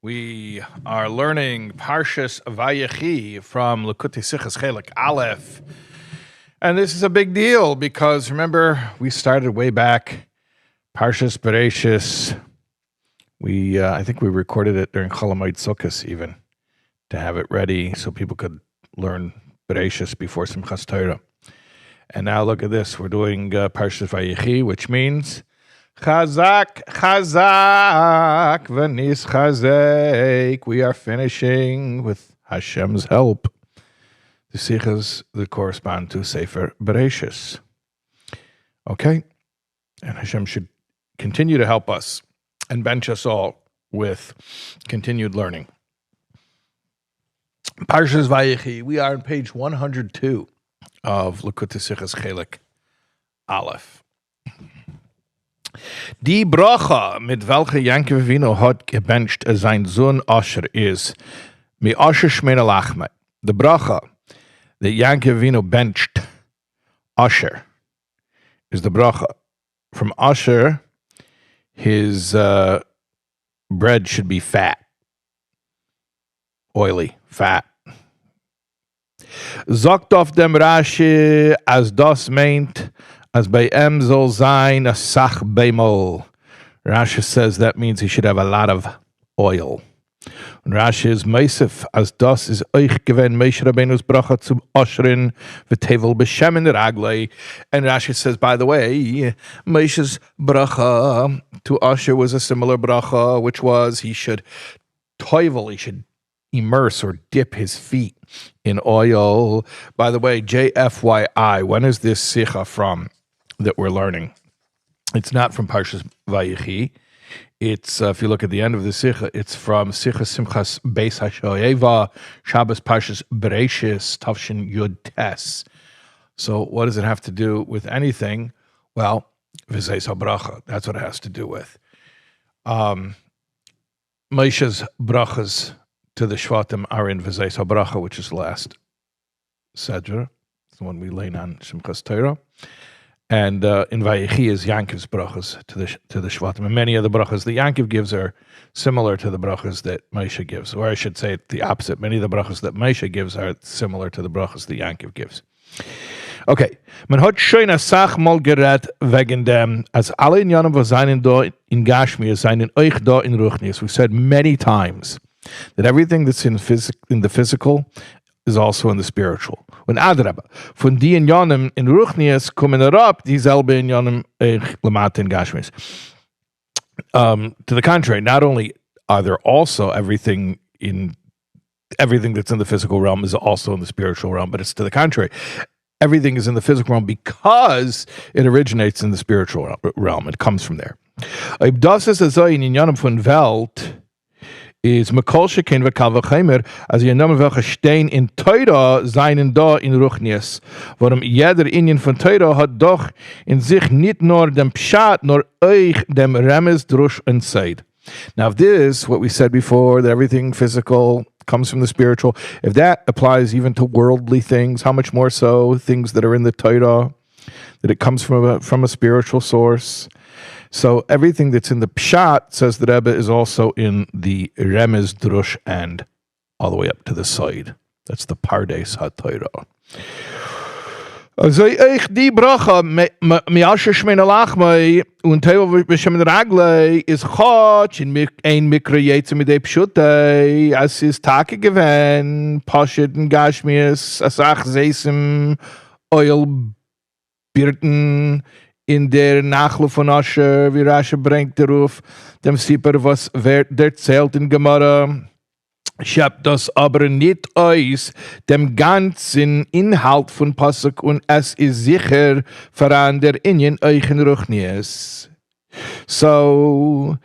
We are learning Parshas Vayechi from Likkutei Sichos Chelik Aleph. And this is a big deal because remember, we started way back, Parshas Bereshis. I think we recorded it during Chol Hamoed Sukkos even, to have it ready so people could learn Bereshis before Simchas Torah. And now look at this, we're doing Parshas Vayechi, which means Chazak, Chazak, V'nis Chazek. We are finishing with Hashem's help the Sichas that correspond to Sefer Bereshis. Okay? And Hashem should continue to help us and bench us all with continued learning. Parshas Vayechi. We are on page 102 of Likkutei Sichos Chelik Aleph. Die Bracha, mit welcher Yankov Avinu hat gebencht sein Sohn Asher is, mi Asher Shmita Lachma. The Bracha that Yankov Avinu benched Asher is the Bracha. From Asher, his bread should be fat, oily, fat. Sagt auf dem Rashi, as das meint, as bei em soll sein a sach beimol. Rashi says that means he should have a lot of oil. And Rashi is meisif, as das is euch gewen Moshe Rabbeinu's bracha zum Ashrin v'tevel b'shem in raglei. And Rashi says, by the way, Moshe's bracha to Asher was a similar bracha, which was he should toivel, he should immerse or dip his feet in oil. By the way, JFYI, when is this Sicha from that we're learning? It's not from Parshas Vayechi. It's, if you look at the end of the Sicha, it's from Sicha Simchas Beis HaShoeva, Shabbos Parshas Bereshis, Tavshin Yud Tes. So what does it have to do with anything? Well, V'zeis HaBracha, that's what it has to do with. Moshe's brachas to the Shvatim are in V'zeis HaBracha, which is the last Sedra. It's the one we lay on Simchas Torah. And in Vayechi is Yankov's brachas to the Shvatim. And many of the brachas that Yankov gives are similar to the brachas that Moshe gives. Or I should say it the opposite. Many of the brachas that Moshe gives are similar to the brachas that Yankov gives. Okay. Man hat schon a sach mal gerät wegen dem, as alle Inyanim was seinen da in Gashmi, seinen euch da in Ruchnis. We said many times that everything that's in the physical is also in the spiritual. When Adraba, von die Inyanim in Ruchnias kommen herab, dieselbe Inyanim Lamata in Gashmis. To the contrary, not only are there also everything that's in the physical realm is also in the spiritual realm, but it's to the contrary. Everything is in the physical realm because it originates in the spiritual realm. It comes from there. Ob das ist so in Inyanim von Welt, is Mekol Sheken v'Kal v'Chaimer, as ihr Namen welche stehen in Torah, seinen da in Ruchnias. Warum jeder Inyan von Torah hat doch in sich nicht nur dem Pshat, nor euch dem Remes, Drush, and Seid. Now, if this, what we said before, that everything physical comes from the spiritual, if that applies even to worldly things, how much more so things that are in the Torah, that it comes from a spiritual source. So everything that's in the Pshat, says the Rebbe, is also in the Remez, Drush, and all the way up to the side. That's the Pardes HaTorah. Also ich die Bracha mi Asher Shmena Lachmai und Tevel b'Shem Raglei is Chotch in ein Mikra Yetze mit dem Pshutei as is Tage gewen Pashit and Gashmias Asach Seisem Oil Birten in der Nachle von Asher, wie Rashi bringt darauf, dem Sipper, was der zählt in Gemara. Schreibt das aber nicht aus dem ganzen Inhalt von Pasuk und es ist sicher voran der Inyan euch in Ruchnias. So,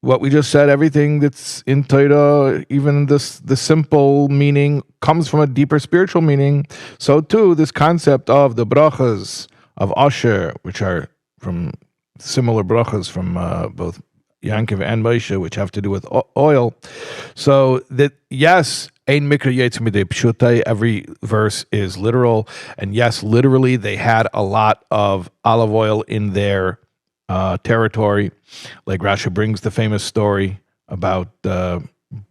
what we just said, everything that's in Torah, even the simple meaning, comes from a deeper spiritual meaning. So too, this concept of the brachas of Asher, which are from similar brachas from both Yankov and Moshe, which have to do with oil. So that, yes, ein mikra yetz midei pshutei, every verse is literal. And yes, literally, they had a lot of olive oil in their territory. Like Rashi brings the famous story about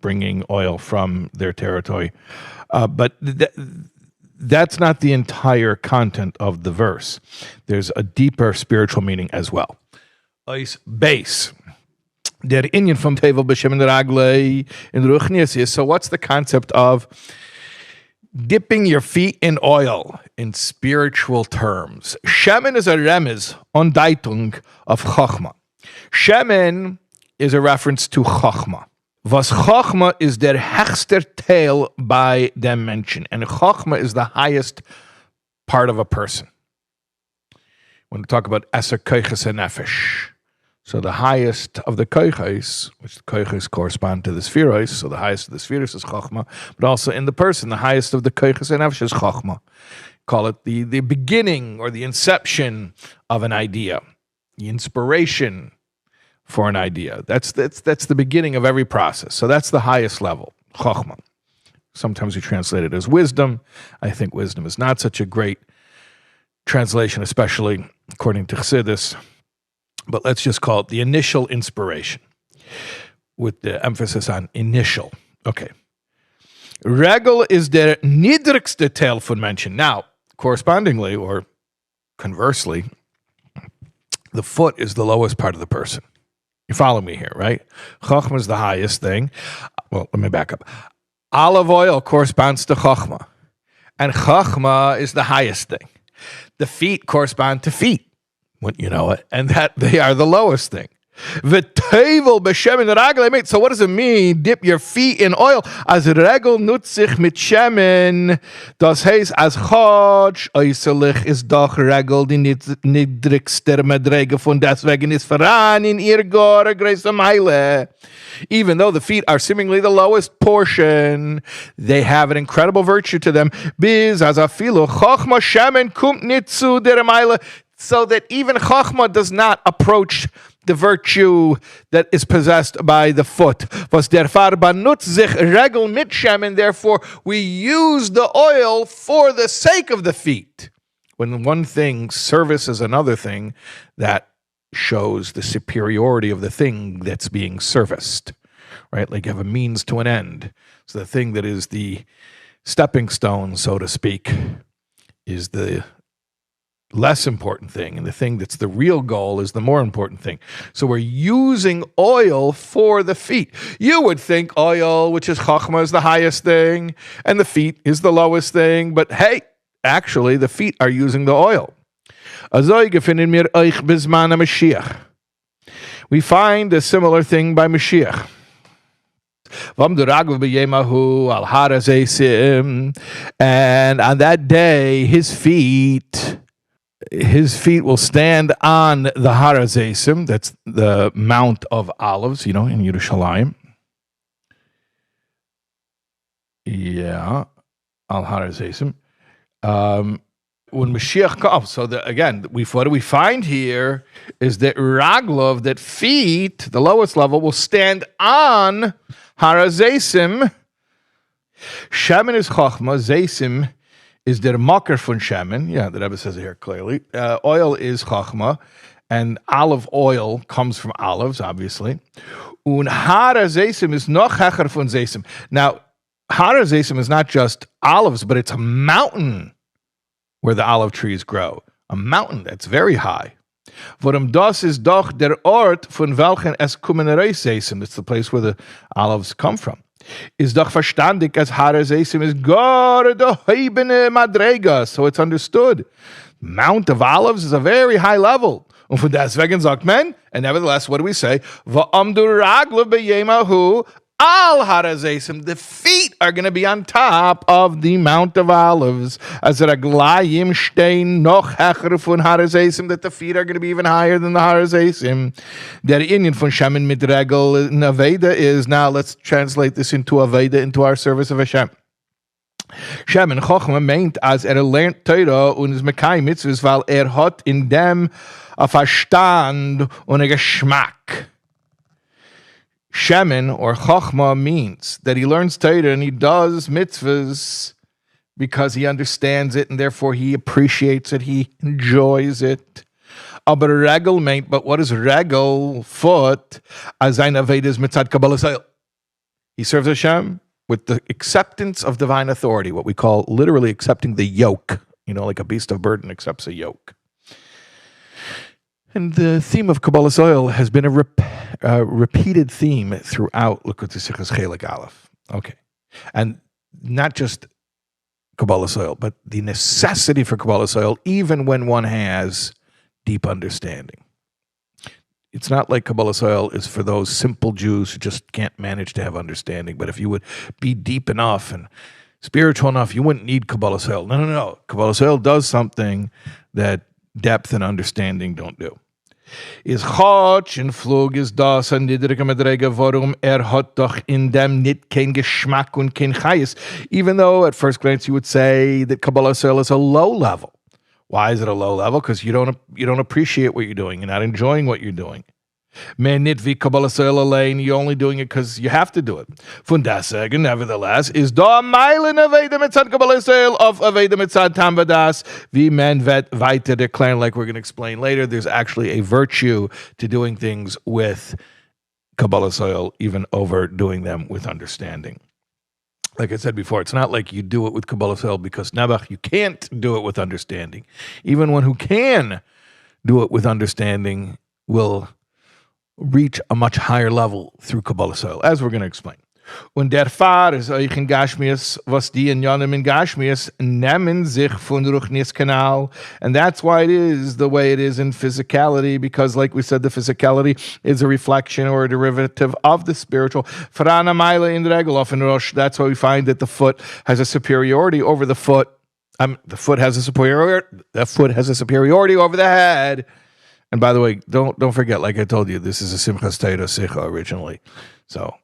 bringing oil from their territory. But that's not the entire content of the verse. There's a deeper spiritual meaning as well. Ois base. Der Inyan from Tevel B'Shem Raglei in Ruchnias is, so what's the concept of dipping your feet in oil in spiritual terms? Shemen is a remez, Ondeitung of chochmah. Shemen is a reference to chochmah. Was chochmah is der hechster tail by dimension. And chochmah is the highest part of a person. When we talk about eser koiches and nefesh. So the highest of the koiches, which the koiches correspond to the spheros, so the highest of the spheros is chochmah, but also in the person, the highest of the koiches and nefesh is chochmah. Call it the beginning or the inception of an idea, the inspiration for an idea. That's the beginning of every process. So that's the highest level, chochmah. Sometimes we translate it as wisdom. I think wisdom is not such a great translation, especially according to Chassidus. But let's just call it the initial inspiration, with the emphasis on initial. Okay. Regel is der niedrigste Teil von Menschen. Now, correspondingly, or conversely, the foot is the lowest part of the person. You follow me here, right? Chochmah is the highest thing. Well, let me back up. Olive oil corresponds to chochmah, and chochmah is the highest thing. The feet correspond to feet. Wouldn't you know it? And that they are the lowest thing. V'tevel b'shemen raglei. So what does it mean? Dip your feet in oil. As regel nutzich mit shemen. Das heißt, as chotch äußerlich ist doch regel die niedrigste Madrege von deswegen ist voran in ihr gore grace meile. Even though the feet are seemingly the lowest portion, they have an incredible virtue to them. Biz as afilu chochmah shemen kumt nit zu der meile. So that even chochmah does not approach the virtue that is possessed by the foot. Was derfar banutz sich regel mit shemen, therefore we use the oil for the sake of the feet. When one thing services another thing, that shows the superiority of the thing that's being serviced, right? Like you have a means to an end. So the thing that is the stepping stone, so to speak, is the less important thing, and the thing that's the real goal is the more important thing. So we're using oil for the feet. You would think oil, which is chochmah, is the highest thing, and the feet is the lowest thing, but hey, actually the feet are using the oil. We find a similar thing by Mashiach. And on that day, his feet will stand on the Har HaZeisim, that's the Mount of Olives, in Yerushalayim. Yeah, Al Har HaZeisim. When Mashiach comes, so what do we find here is that Raglov, that feet, the lowest level, will stand on Har HaZeisim. Shemen is chochmah, Zeisim is der Makar von Shemen. Yeah, the Rebbe says it here clearly. Oil is chochmah, and olive oil comes from olives, obviously. Und Har HaZeisim is noch hecher von Zeisim. Now, Har HaZeisim is not just olives, but it's a mountain where the olive trees grow. A mountain that's very high. Vorum das is doch der Ort von welchen es kommen Zeisim. It's the place where the olives come from. Is doch verstandig as Har HaZeisim is gar de heibene madrega. So it's understood. Mount of Olives is a very high level. Und von deswegen sagt man, and nevertheless, what do we say? Va'amdu raglav b'yemahu al Har HaZeisim. The feet are going to be on top of the Mount of Olives. As raglayim stein noch hecher von Har HaZeisim, that the feet are going to be even higher than the Har HaZeisim. Der Inyan von Shemen mit Regel in Aveda is, now let's translate this into Aveda, into our service of Hashem. Shemen chochmah meint, as lernt Torah und is mekai mitzvahs, weil hat in dem a Verstand und a Geschmack. Shemen, or chochmah, means that he learns Torah and he does mitzvahs because he understands it and therefore he appreciates it, he enjoys it. Aber regel meint, but what is regel, foot? As ein Aved is mitzad Kabbalas Ol. He serves Hashem with the acceptance of divine authority, what we call literally accepting the yoke. Like a beast of burden accepts a yoke. And the theme of Kabbalas Ol has been a repeated theme throughout Likkutei Sichos Chelik Aleph. Okay. And not just Kabbalas Ol, but the necessity for Kabbalas Ol, even when one has deep understanding. It's not like Kabbalas Ol is for those simple Jews who just can't manage to have understanding. But if you would be deep enough and spiritual enough, you wouldn't need Kabbalas Ol. No. Kabbalas Ol does something that depth and understanding don't do. Is Chotch in Flug is das an niedrige Medrege, warum hat doch in dem nit kein Geschmack und kein Chayes. Even though at first glance you would say that Kabbalas Ol is a low level. Why is it a low level? Because you don't appreciate what you're doing. You're not enjoying what you're doing. Man nit wie Kabbalas Ol allein, you're only doing it because you have to do it. Von deswegen, nevertheless, is da meilen Aveda mitzad Kabbalas Ol of Aveda mitzad Tam Vadas, wie man vet weiter declare, like we're going to explain later. There's actually a virtue to doing things with Kabbalas Ol, even over doing them with understanding. Like I said before, it's not like you do it with Kabbalas Ol because Nebuch, you can't do it with understanding. Even one who can do it with understanding will reach a much higher level through Kabbalas Ol, as we're going to explain. Und der Fahr ist euch in Gashmias, was die in Yonim in Gashmias nehmen sich von Ruchnias Kanal. And that's why it is the way it is in physicality, because like we said, the physicality is a reflection or a derivative of the spiritual. Farana Maila in Regelof in Rosh. That's why we find that the foot has a superiority over the foot. The foot has a superiority over the head. And by the way, don't forget, like I told you, this is a Simchas Torah Sicha originally. So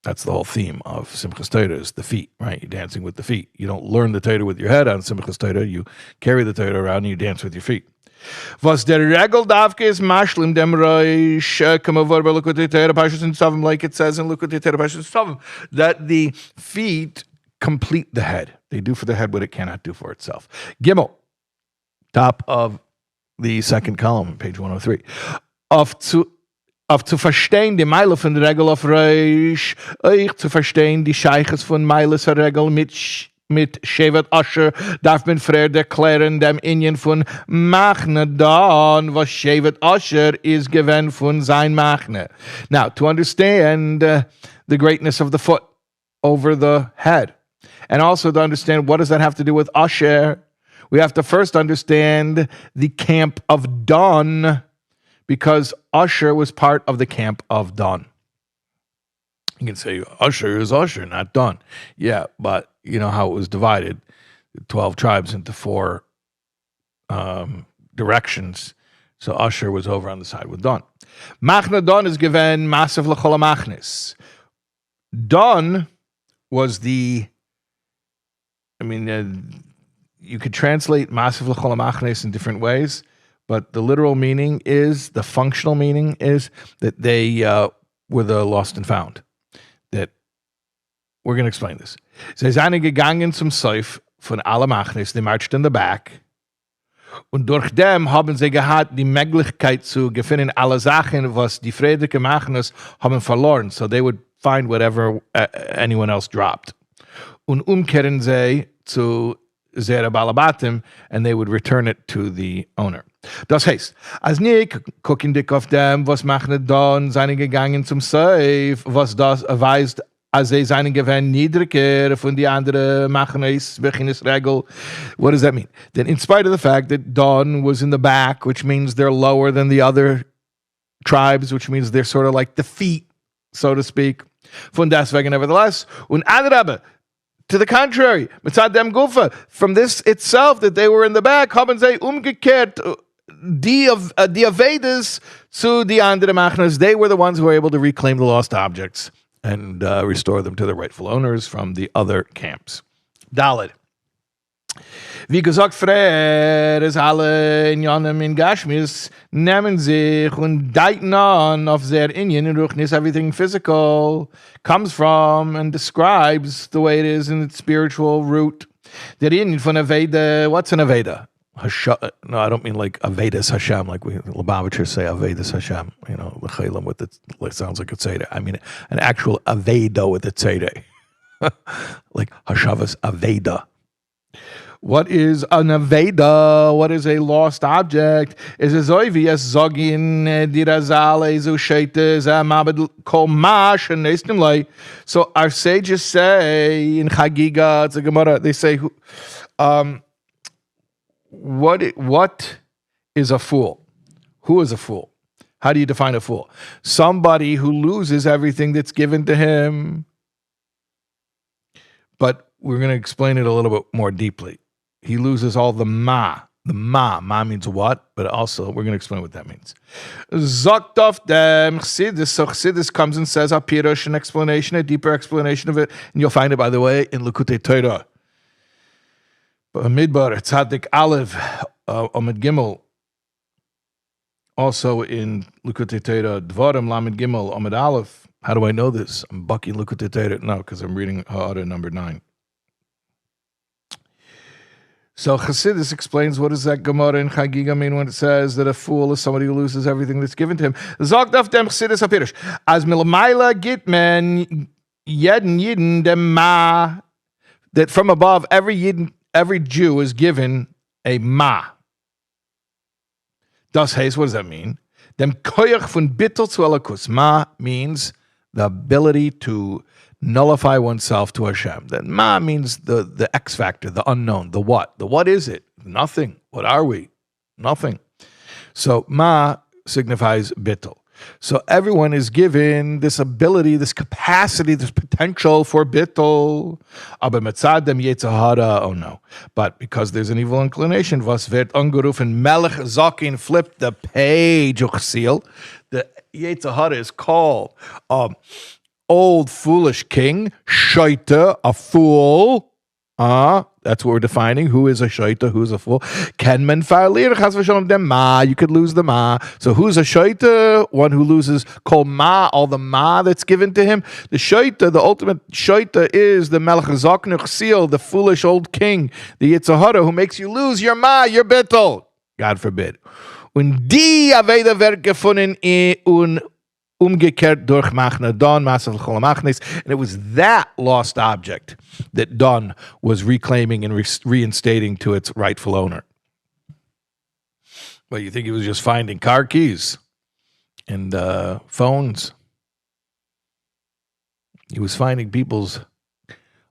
that's the whole theme of Simchas Torah is the feet, right? You're dancing with the feet. You don't learn the Torah with your head on Simchas Torah. You carry the Torah around and you dance with your feet. Was der Regel davke is mashlim dem roish kamavor by Likkutei Torah Parshas Vayechi, like it says in Likkutei Torah Parshas Vayechi, that the feet complete the head. They do for the head what it cannot do for itself. Gimel, top of the second column, page 103. Auf zu verstehen die Meile von der Regel auf Reish, euch zu verstehen die Scheiches von Meiles Regel mit Shevet Asher, darf man früher erklären dem Inyan von Machne dann, was Shevet Asher is given von sein Machne. Now, to understand the greatness of the foot over the head, and also to understand what does that have to do with Asher, we have to first understand the camp of Dan, because Asher was part of the camp of Dan. You can say Asher is Asher, not Dan. Yeah, but you know how it was divided, 12 tribes into 4 directions. So Asher was over on the side with Dan. Machna Dan is given massive l'chol machnis. Dan was you could translate massive l'chol machnis in different ways, but the literal meaning is, the functional meaning is that they were the lost and found. That we're going to explain this. Sie seien gegangen zum Seif von alle Machnis, they marched in the back. Und durch dem haben sie gehabt die Möglichkeit zu gewinnen alle Sachen, was die friedliche Machnis haben verloren. So they would find whatever anyone else dropped. Und umkehren sie zu Zera Balabatim, and they would return it to the owner. Das heißt, als nicht gucken dich auf dem, was machen dann, seien gegangen zum Seif, was das weist, als sie seinen Gewinn niedriger von die anderen machen ist, beginnes Regel. What does that mean? Then in spite of the fact that Dan was in the back, which means they're lower than the other tribes, which means they're sort of like the feet, so to speak. Von deswegen nevertheless, und Adrabe, to the contrary, mitzad dem Gufa, from this itself that they were in the back, haben sie umgekehrt die Avedas zu die andere Machnas. They were the ones who were able to reclaim the lost objects and restore them to their rightful owners from the other camps. Dalet. Wie gesagt, früher ist alle in Yonim in Gashmis nehmen sich und deuten an auf their Inyan in Ruchnis. Everything physical comes from and describes the way it is in its spiritual root. Der Inyan von Aveda, what's an Aveda? No, I don't mean like Avedas Hashem, like we Lubavitchers say Avedas Hashem. The Chaylim with it sounds like a tzedek. I mean an actual Aveda with a tzedek, like Hashavas Aveda. What is an Aveda? What is a lost object? Is a zoivi as zogin dirazale zushaites amabed komash and nestimlay. So our sages say in Chagiga, it's a Gemara. They say, what is a fool? Who is a fool? How do you define a fool? Somebody who loses everything that's given to him. But we're going to explain it a little bit more deeply. He loses all the ma. The ma. Ma means what? But also, we're going to explain what that means. Zoktov dem chsidis. So chsidis comes and says a pirush, an explanation, a deeper explanation of it. And you'll find it, by the way, in Likkutei Torah. Midbar, Tzadik Aleph, Omid Gimel. Also in Likkutei Torah, Dvarim, Lamed Gimel, Omid Aleph. How do I know this? I'm bucking Likkutei Torah. No, because I'm reading Ha'ara number 9. So Chassidus explains what does that Gemara in Chagiga mean when it says that a fool is somebody who loses everything that's given to him. Zogt auf dem Chassidus HaPirish. As milamaila gitmen yedin dem ma. That from above, every Jew is given a ma. Das heißt, what does that mean? Dem koyach von bittel zu elakus. Ma means the ability to nullify oneself to Hashem. Then ma means the X factor, the unknown, the what. The what is it? Nothing. What are we? Nothing. So ma signifies bittul. So everyone is given this ability, this capacity, this potential for bittul. Aber metzadem yetzahara, oh no. But because there's an evil inclination, was wird angerufen, melech zakin, flip the page, uchsil. The yetzahara is called old foolish king, shaita, a fool. That's what we're defining. Who is a shaita? Who's a fool? Kenman fa'alir chas v'shalom dem ma. You could lose the ma. So who's a shaita? One who loses kol ma, all the ma that's given to him. The shaita, the ultimate shaita, is the melech zaknuch seal, the foolish old king, the yitzhahara, who makes you lose your ma, your bittul. God forbid. Und die aveda wird gefunden un umgekehrt durch Machna Don, Masav Cholamachnes, and it was that lost object that Don was reclaiming and reinstating to its rightful owner. Well, you think he was just finding car keys and phones? He was finding people's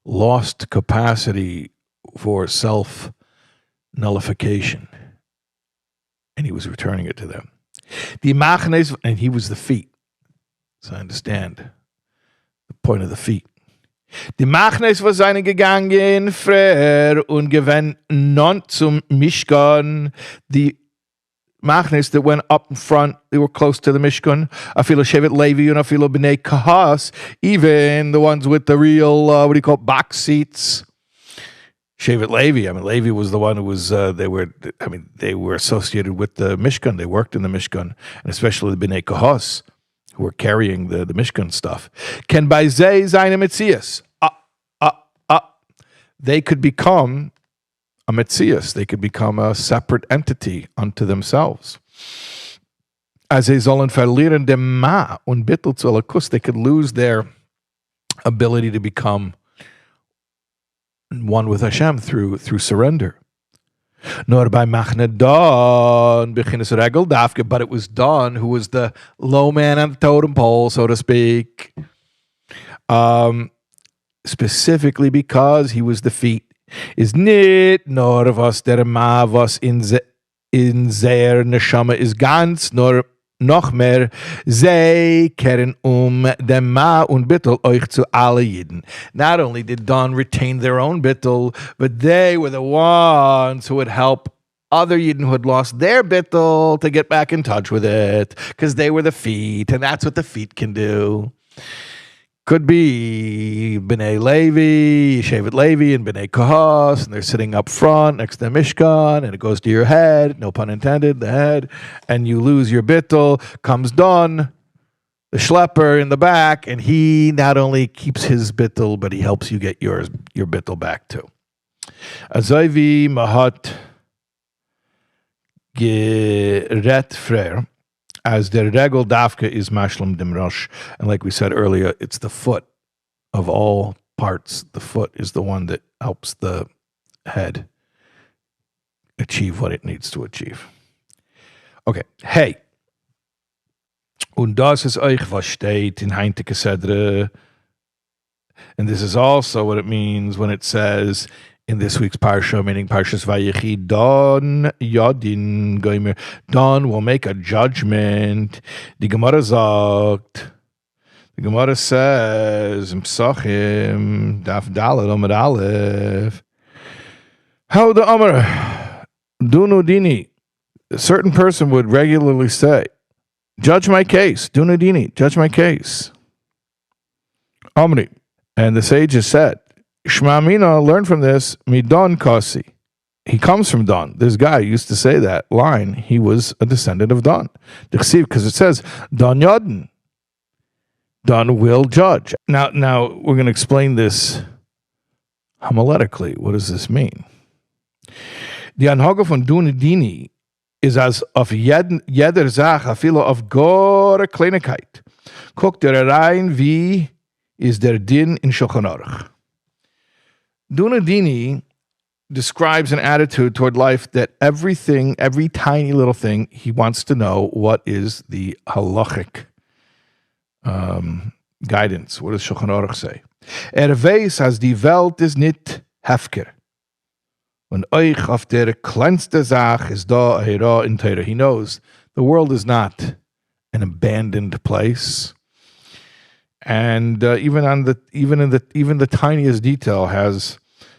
lost capacity for self-nullification, and he was returning it to them. The Machnes, and he was the feet. So I understand the point of the feet. Die Machnes war seine gegangen, Frer, und gewann non zum Mishkan. The Machnes that went up in front, they were close to the Mishkan. Afilo Shevet Levi and Afilo B'nai Kahas, even the ones with the real, box seats. Shevet Levi, Levi was the one who was, they were associated with the Mishkan. They worked in the Mishkan, and especially the B'nai Kahas, who were carrying the Mishkan stuff. Ken by Zay Zayin Metzias. They could become a Metzias. They could become a separate entity unto themselves. As they sollen verlieren dem Ma und bittel zu alakus, they could lose their ability to become one with Hashem through surrender. Nor by Machna Don, Bechinas Regel Dafke, but it was Don who was the low man on the totem pole, so to speak. Specifically because he was the feet. Is nit nor was der ma was in their neshama is ganz, nor noch mehr, zij keren dem ma und bittel euch zu alle Yidden. Not only did Don retain their own bittel, but they were the ones who would help other Yidden who had lost their bittel to get back in touch with it, because they were the feet, and that's what the feet can do. Could be B'nai Levi, Shevet Levi, and B'nai Kahas, and they're sitting up front next to the Mishkan, and it goes to your head, no pun intended, the head, and you lose your bittul. Comes Don, the schlepper in the back, and he not only keeps his bittul, but he helps you get your bittul back too. Azayvi Mahat geret frer, as der regel dafka is mashlam dem rosh. And like we said earlier, it's the foot of all parts. The foot is the one that helps the head achieve what it needs to achieve. Okay, hey. Und das ist euch, was steht in Heintige Sedre. And this is also what it means when it says in this week's Parsha, meaning Parshas Vayechi, Don Yodin Goimer, Don will make a judgment. The Gemara sagt, the Gemara says, Psachim, Daf Dalet, Amar Aleph, how the Amar, Dunudini, a certain person would regularly say, judge my case, Dunudini, judge my case. Amri. And the sages said, Shma Mina, learn from this, Midon Kasi. He comes from Don. This guy used to say that line. He was a descendant of Don. Because it says, Don Yodin. Don will judge. Now we're going to explain this homiletically. What does this mean? The Anhaga von Dunudini is as of jeder Sache, afilo of gore Kleinigkeit. Guckt rein, wie is der Din in Shulchan Aruch. Dunudini describes an attitude toward life that everything, every tiny little thing, he wants to know what is the halachic guidance. What does Shulchan Aruch say? Weiß, as die Welt is nicht hefker. Und euch auf der kleinste Sach is da Hera in Torah. He knows the world is not an abandoned place, and even the tiniest detail has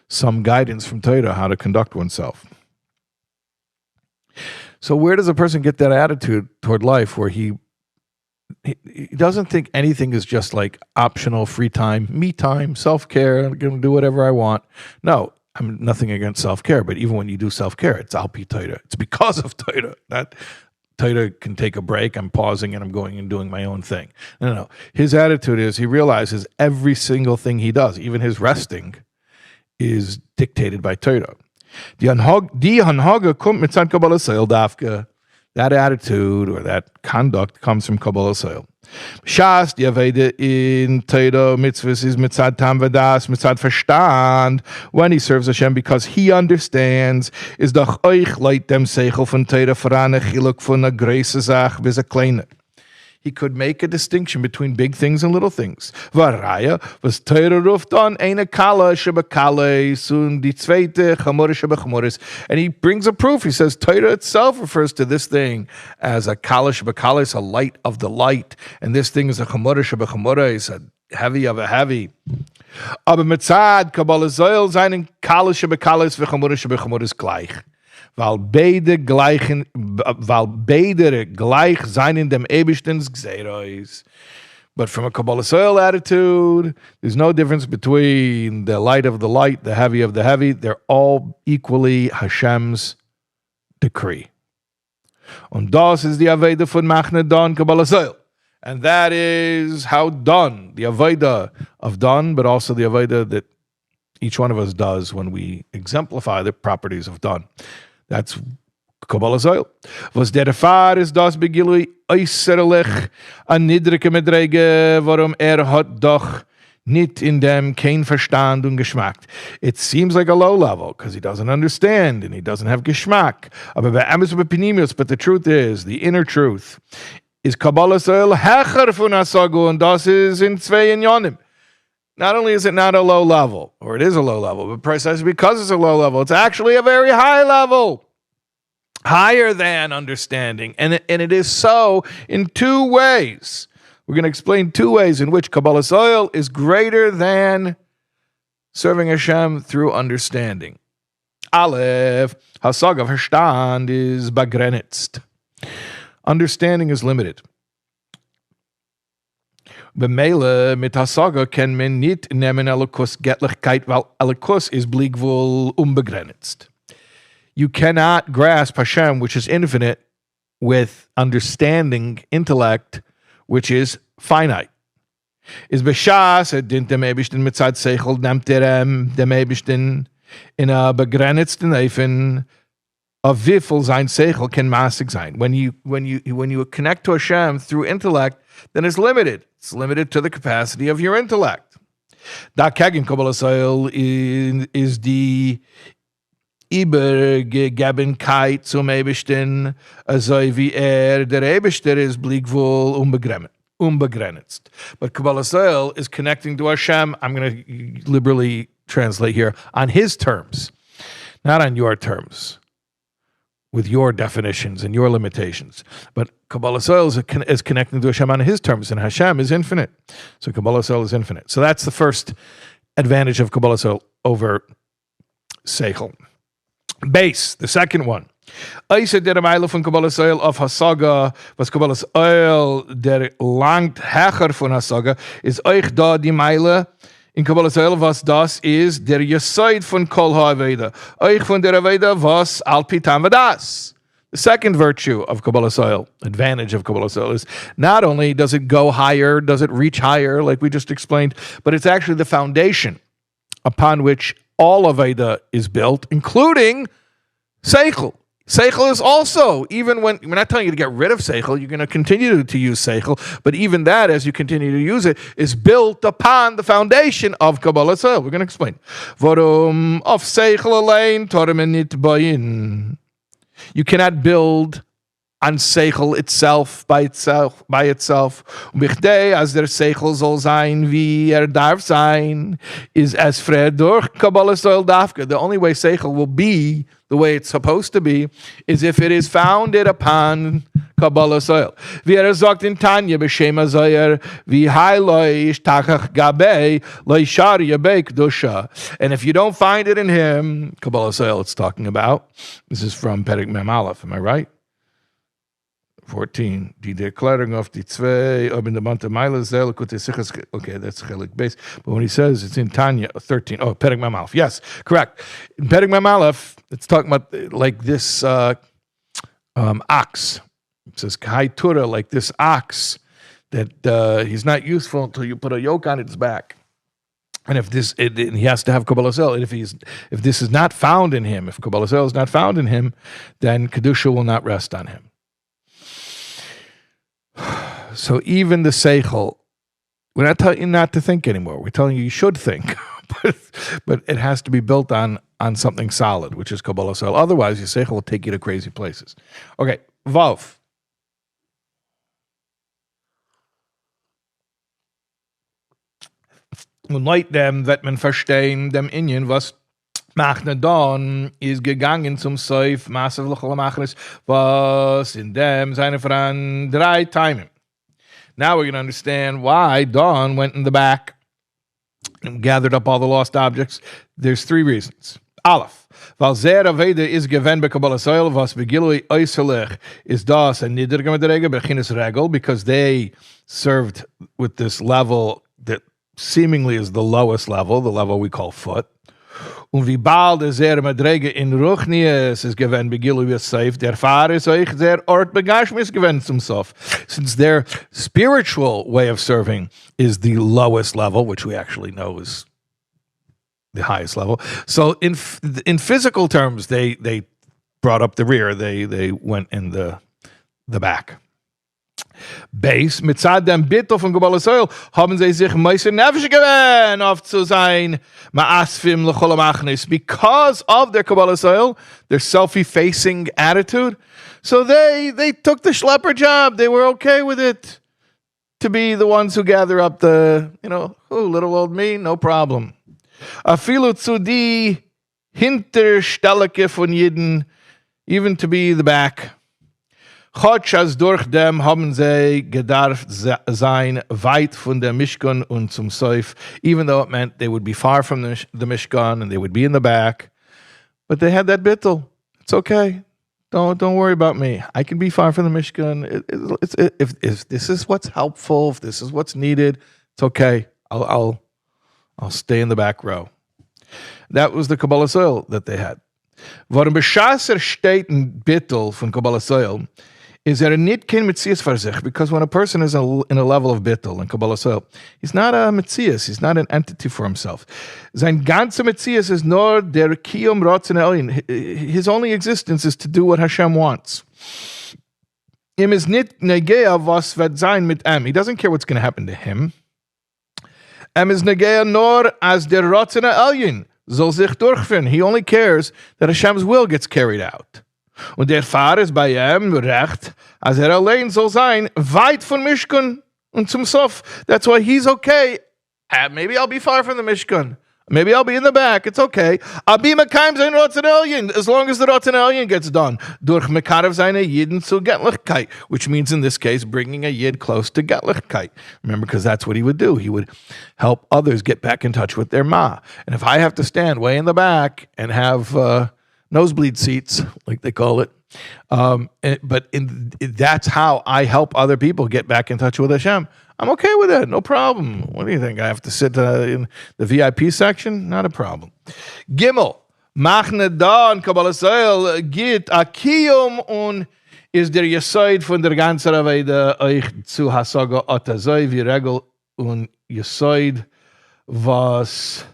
some guidance from Torah how to conduct oneself. So where does a person get that attitude toward life, where he doesn't think anything is just like optional, free time, me time, self-care, I'm going to do whatever I want? No. I'm nothing against self-care, but even when you do self-care, it's al-pi Torah. It's because of Torah. That Torah can take a break, I'm pausing and I'm going and doing my own thing. No. His attitude is he realizes every single thing he does, even his resting, is dictated by Torah. Die Hanhaga kommt mit seinem Kabbalas Ol dafka. That attitude or that conduct comes from Kabbalas Ol. Shas, die Aveda in Torah mitzvahs is mitzad tam vadas, mitzad verstand, when he serves Hashem because he understands, is doch euch leit dem Seichel von Torah voran a chiluk von a greise Sach bis a kleine. He could make a distinction between big things and little things. Varaya was Torah ruft on eine kala shebakale sun die zweite chamore shebachmores. And he brings a proof. He says Torah itself refers to this thing as a kala shebakale, is a light of the light, and this thing is a chamore shebachmore, is a heavy of a heavy. Aber mitzad Kabbalas Ol seinen kala shebakales v'chamore shebachmores gleich. Weil beide gleich sein in dem Eibishten's Gzeros. But from a Kabbalas Ol attitude, there's no difference between the light of the light, the heavy of the heavy. They're all equally Hashem's decree. Und das ist die Aveda von Machne Don Kabbalas Ol. And that is how Don, the Aveda of Don, but also the Aveda that each one of us does when we exemplify the properties of Don. That's Kabbalas Ol. Was der Far ist das begilui äußerlich an niedrige Medrege, warum hat doch nicht in dem kein Verstand und Geschmack. It seems like a low level because he doesn't understand and he doesn't have Geschmack. Aber bei Amos Bepinimius, but the truth is, the inner truth is Kabbalas Ol hecher von Asagu, und das ist in zwei Inyonim. Not only is it not a low level, or it is a low level, but precisely because it's a low level, it's actually a very high level, higher than understanding. And it is so in two ways. We're going to explain two ways in which Kabbalas Ol is greater than serving Hashem through understanding. Aleph, Hasag of Verstand is begrenzt. Understanding is limited. B'meile mit Hasaga kann man nicht nehmen Elikus Göttlichkeit, weil Elikus is bliegwohl unbegrenzt. You cannot grasp Hashem, which is infinite, with understanding, intellect, which is finite. Is b'shas dint dem Eibishten mitzad Seichel nemt dem Eibishten in a begrenzten Eifen A Wiffel sein Seichel can maßig sein. When you connect to Hashem through intellect, then it's limited. It's limited to the capacity of your intellect. Da kegen Kabbalas Ol is die Übergegebenkeit zum Eibishten, also wie der Eibishter ist blickwohl unbegrenzt. But Kabbalas Ol is connecting to Hashem, I'm going to liberally translate here, on his terms, not on your terms, with your definitions and your limitations. But Kabbalas Ol is connecting to Hashem on his terms, and Hashem is infinite. So Kabbalas Ol is infinite. So that's the first advantage of Kabbalas Ol over Seichel. Base, the second one. Eise der Meile von Kabbalas Ol auf Hasaga, was Kabbalas Ol der langt hecher von Hasaga, ist euch da die Meile in Kabbalas Ol, was das ist, der Yesoid von Kol HaAveda. Euch von der Aveda, was Alpitam Vadas. The second virtue of Kabbalas Ol, advantage of Kabbalas Ol, is not only does it go higher, does it reach higher, like we just explained, but it's actually the foundation upon which all Aveda is built, including Seichel. Seichel is also, even when, we're not telling you to get rid of Seichel, you're going to continue to use Seichel, but even that, as you continue to use it, is built upon the foundation of Kabbalas Ol. We're going to explain. Warum auf Seichel allein Tormen nit bayin. You cannot build on Seichel itself, by itself. Bichdei, as der Seichel soll sein, wie darf sein, is as fred durch Kabbalas Ol dafka. The only way Seichel will be the way it's supposed to be is if it is founded upon Kabbalas Ol. Wie sagt in Tanya, b'shem hazoyer, wie hailoi ishtachach gabei, loi shar yabei kedusha. And if you don't find it in him, Kabbalas Ol it's talking about. This is from Perek Mem Aleph, am I right? 14. Die Erklärung auf die zwei, ob in der Matan Torah, Likkutei Sichos. Okay, that's chelik base. But when he says it's in Tanya 13, Perek Mem Aleph. Yes, correct. In Perek Mem Aleph, it's talking about like this ox. It says Kai Torah, like this ox that he's not useful until you put a yoke on its back. And if he has to have Kabbalas Ol. If this is not found in him, if Kabbalas Ol is not found in him, then Kedusha will not rest on him. So even the Seichel, we're not telling you not to think anymore. We're telling you should think, but it has to be built on something solid, which is Kabbalas Ol. Otherwise, your Seichel will take you to crazy places. Okay, Vav. Und Leute, dem wird man verstehen, dem Indien, was Machnadon ist gegangen zum Seif, Masav L'chol HaMachnes, was in dem seine Veran 3 Timen. Now we're going to understand why Don went in the back and gathered up all the lost objects. There's 3 reasons. Aleph, weil sehr Aveda is gewen bei Kabbalas Ol, was begilui äußerlich is das ein niedriger Madrege, beginnes Regel, because they served with this level that seemingly is the lowest level, the level we call foot. Und wie bald der sehr Madrege in Ruchnies is gewen begilui Yosef, der Fahrer ist euch der Ort begashmis gewen zum Sof. Since their spiritual way of serving is the lowest level, which we actually know is the highest level. So in physical terms, they brought up the rear. They went in the back. Base, mitzad dem Bittel von Kabbalas Ol, haben sie sich meister nefesh gewen auf zu sein, ma'asfim l'chol HaMachnes, because of their Kabbalas Ol, their self-effacing attitude. So they took the schlepper job. They were okay with it to be the ones who gather up the, little old me, no problem. Afilu zu die Hinterstelleke von Jeden, even to be the back. Chotsch as durch dem haben sie gedarft sein weit von der Mishkan und zum Seif, even though it meant they would be far from the Mishkan and they would be in the back. But they had that bittul. It's okay. Don't worry about me. I can be far from the Mishkan. If this is what's helpful, if this is what's needed, it's okay. I'll stay in the back row. That was the Kabbalas Ol that they had. Warum Beschaser steht in Bittel von Kabbalas Ol is er nit kein Metzias for sich, because when a person is in a level of bittul and Kabbalas Ol, he's not a Metzias, he's not an entity for himself. Sein ganze Metzias is nor der Kiyum Ratzon Elyon. His only existence is to do what Hashem wants. Ihm is nit negea was wird sein mit He doesn't care what's going to happen to him. Is negea nor as der Ratzon Elyon soll sich durchführen. He only cares that Hashem's will gets carried out. Und der Pfarrer ist bei ihm recht, als allein soll sein, weit von Mishkan und zum Sof. That's why he's okay. Maybe I'll be far from the Mishkan. Maybe I'll be in the back. It's okay. I'll be mekayim sein Ratzon Elyon, as long as the Ratzon Elyon gets done. Durch mekarev seine Yidden zu Gettlichkeit, which means in this case, bringing a Yid close to Gettlichkeit. Remember, because that's what he would do. He would help others get back in touch with their ma. And if I have to stand way in the back and have nosebleed seats, like they call it. That's how I help other people get back in touch with Hashem. I'm okay with that, no problem. What do you think? I have to sit in the VIP section? Not a problem. Gimel, machne da und Kabbalas Ol git a kiyum und is der Yesoid von der ganzen Aveide euch zu hasaga atazoi wie Regel und Yesoid, was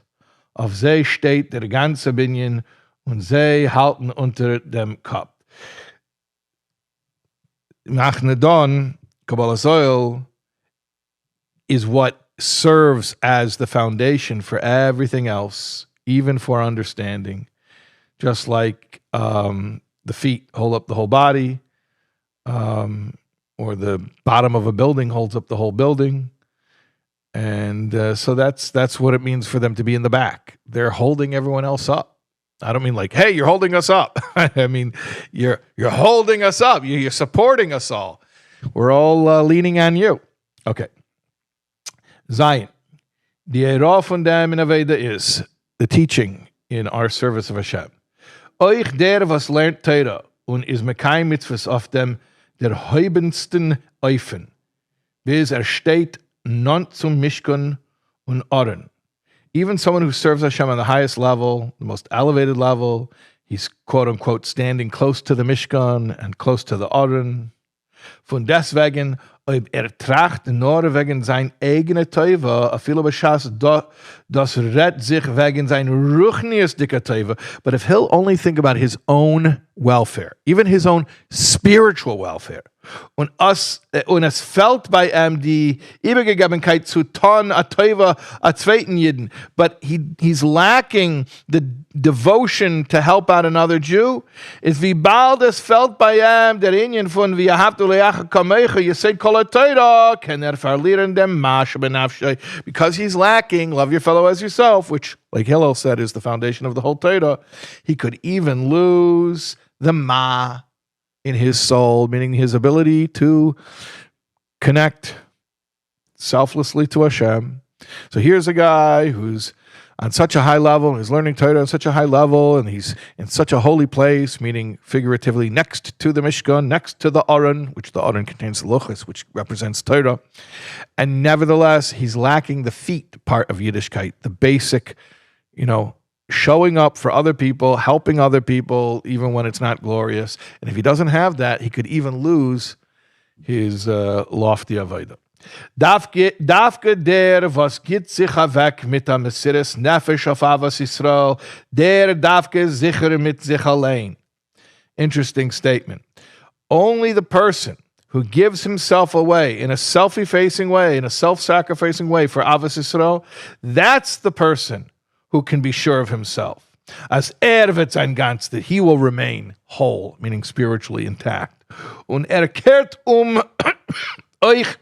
auf sie steht, der ganze Binyan, und sie halten unter dem Kopf. Machnedon, Kabbalas Ol, is what serves as the foundation for everything else, even for understanding. Just like the feet hold up the whole body, or the bottom of a building holds up the whole building. And so that's what it means for them to be in the back. They're holding everyone else up. I don't mean like, hey, you're holding us up. I mean, you're holding us up. You're supporting us all. We're all leaning on you. Okay. Zion. The Eira von dem in Aveda is the teaching in our service of Hashem. Euch der was lernt Torah und is mekayim mitzvahs auf dem der heubensten Eufen, bis steht non zum Mishkan und Oren. Even someone who serves Hashem on the highest level, the most elevated level, he's quote-unquote standing close to the Mishkan and close to the Aron. Von deswegen, ob tracht nur wegen sein eigene Teuve, a viele Bashas, das rett sich wegen sein ruchnies dicke Teuve. But if he'll only think about his own welfare, even his own spiritual welfare, und es fällt bei ihm die Übergegebenkeit zu tun a Teuve a zweiten Jiden, but he's lacking the devotion to help out another Jew, is wie bald es fällt bei ihm der Indien von wie habt du leache kameche, you said kol a Teira, kann verlieren dem Mash benafshay, because he's lacking love your fellow as yourself, which like Hillel said is the foundation of the whole Torah. He could even lose the ma in his soul, meaning his ability to connect selflessly to Hashem. So here's a guy who's on such a high level, and he's learning Torah on such a high level, and he's in such a holy place, meaning figuratively next to the Mishkan, next to the Aron, which the Aron contains the Luchas, which represents Torah. And nevertheless, he's lacking the feet part of Yiddishkeit, the basic, showing up for other people, helping other people, even when it's not glorious. And if he doesn't have that, he could even lose his lofty avodah. Dafke der, was geht sicher weg mit der Mesiris Nefesh auf Avos Yisrael, der dafke sicher mit sich allein. Interesting statement. Only the person who gives himself away in a self-effacing way, in a self-sacrificing way for Avos Yisrael, that's the person who can be sure of himself. As wird sein ganz, that he will remain whole, meaning spiritually intact. Und kehrt euch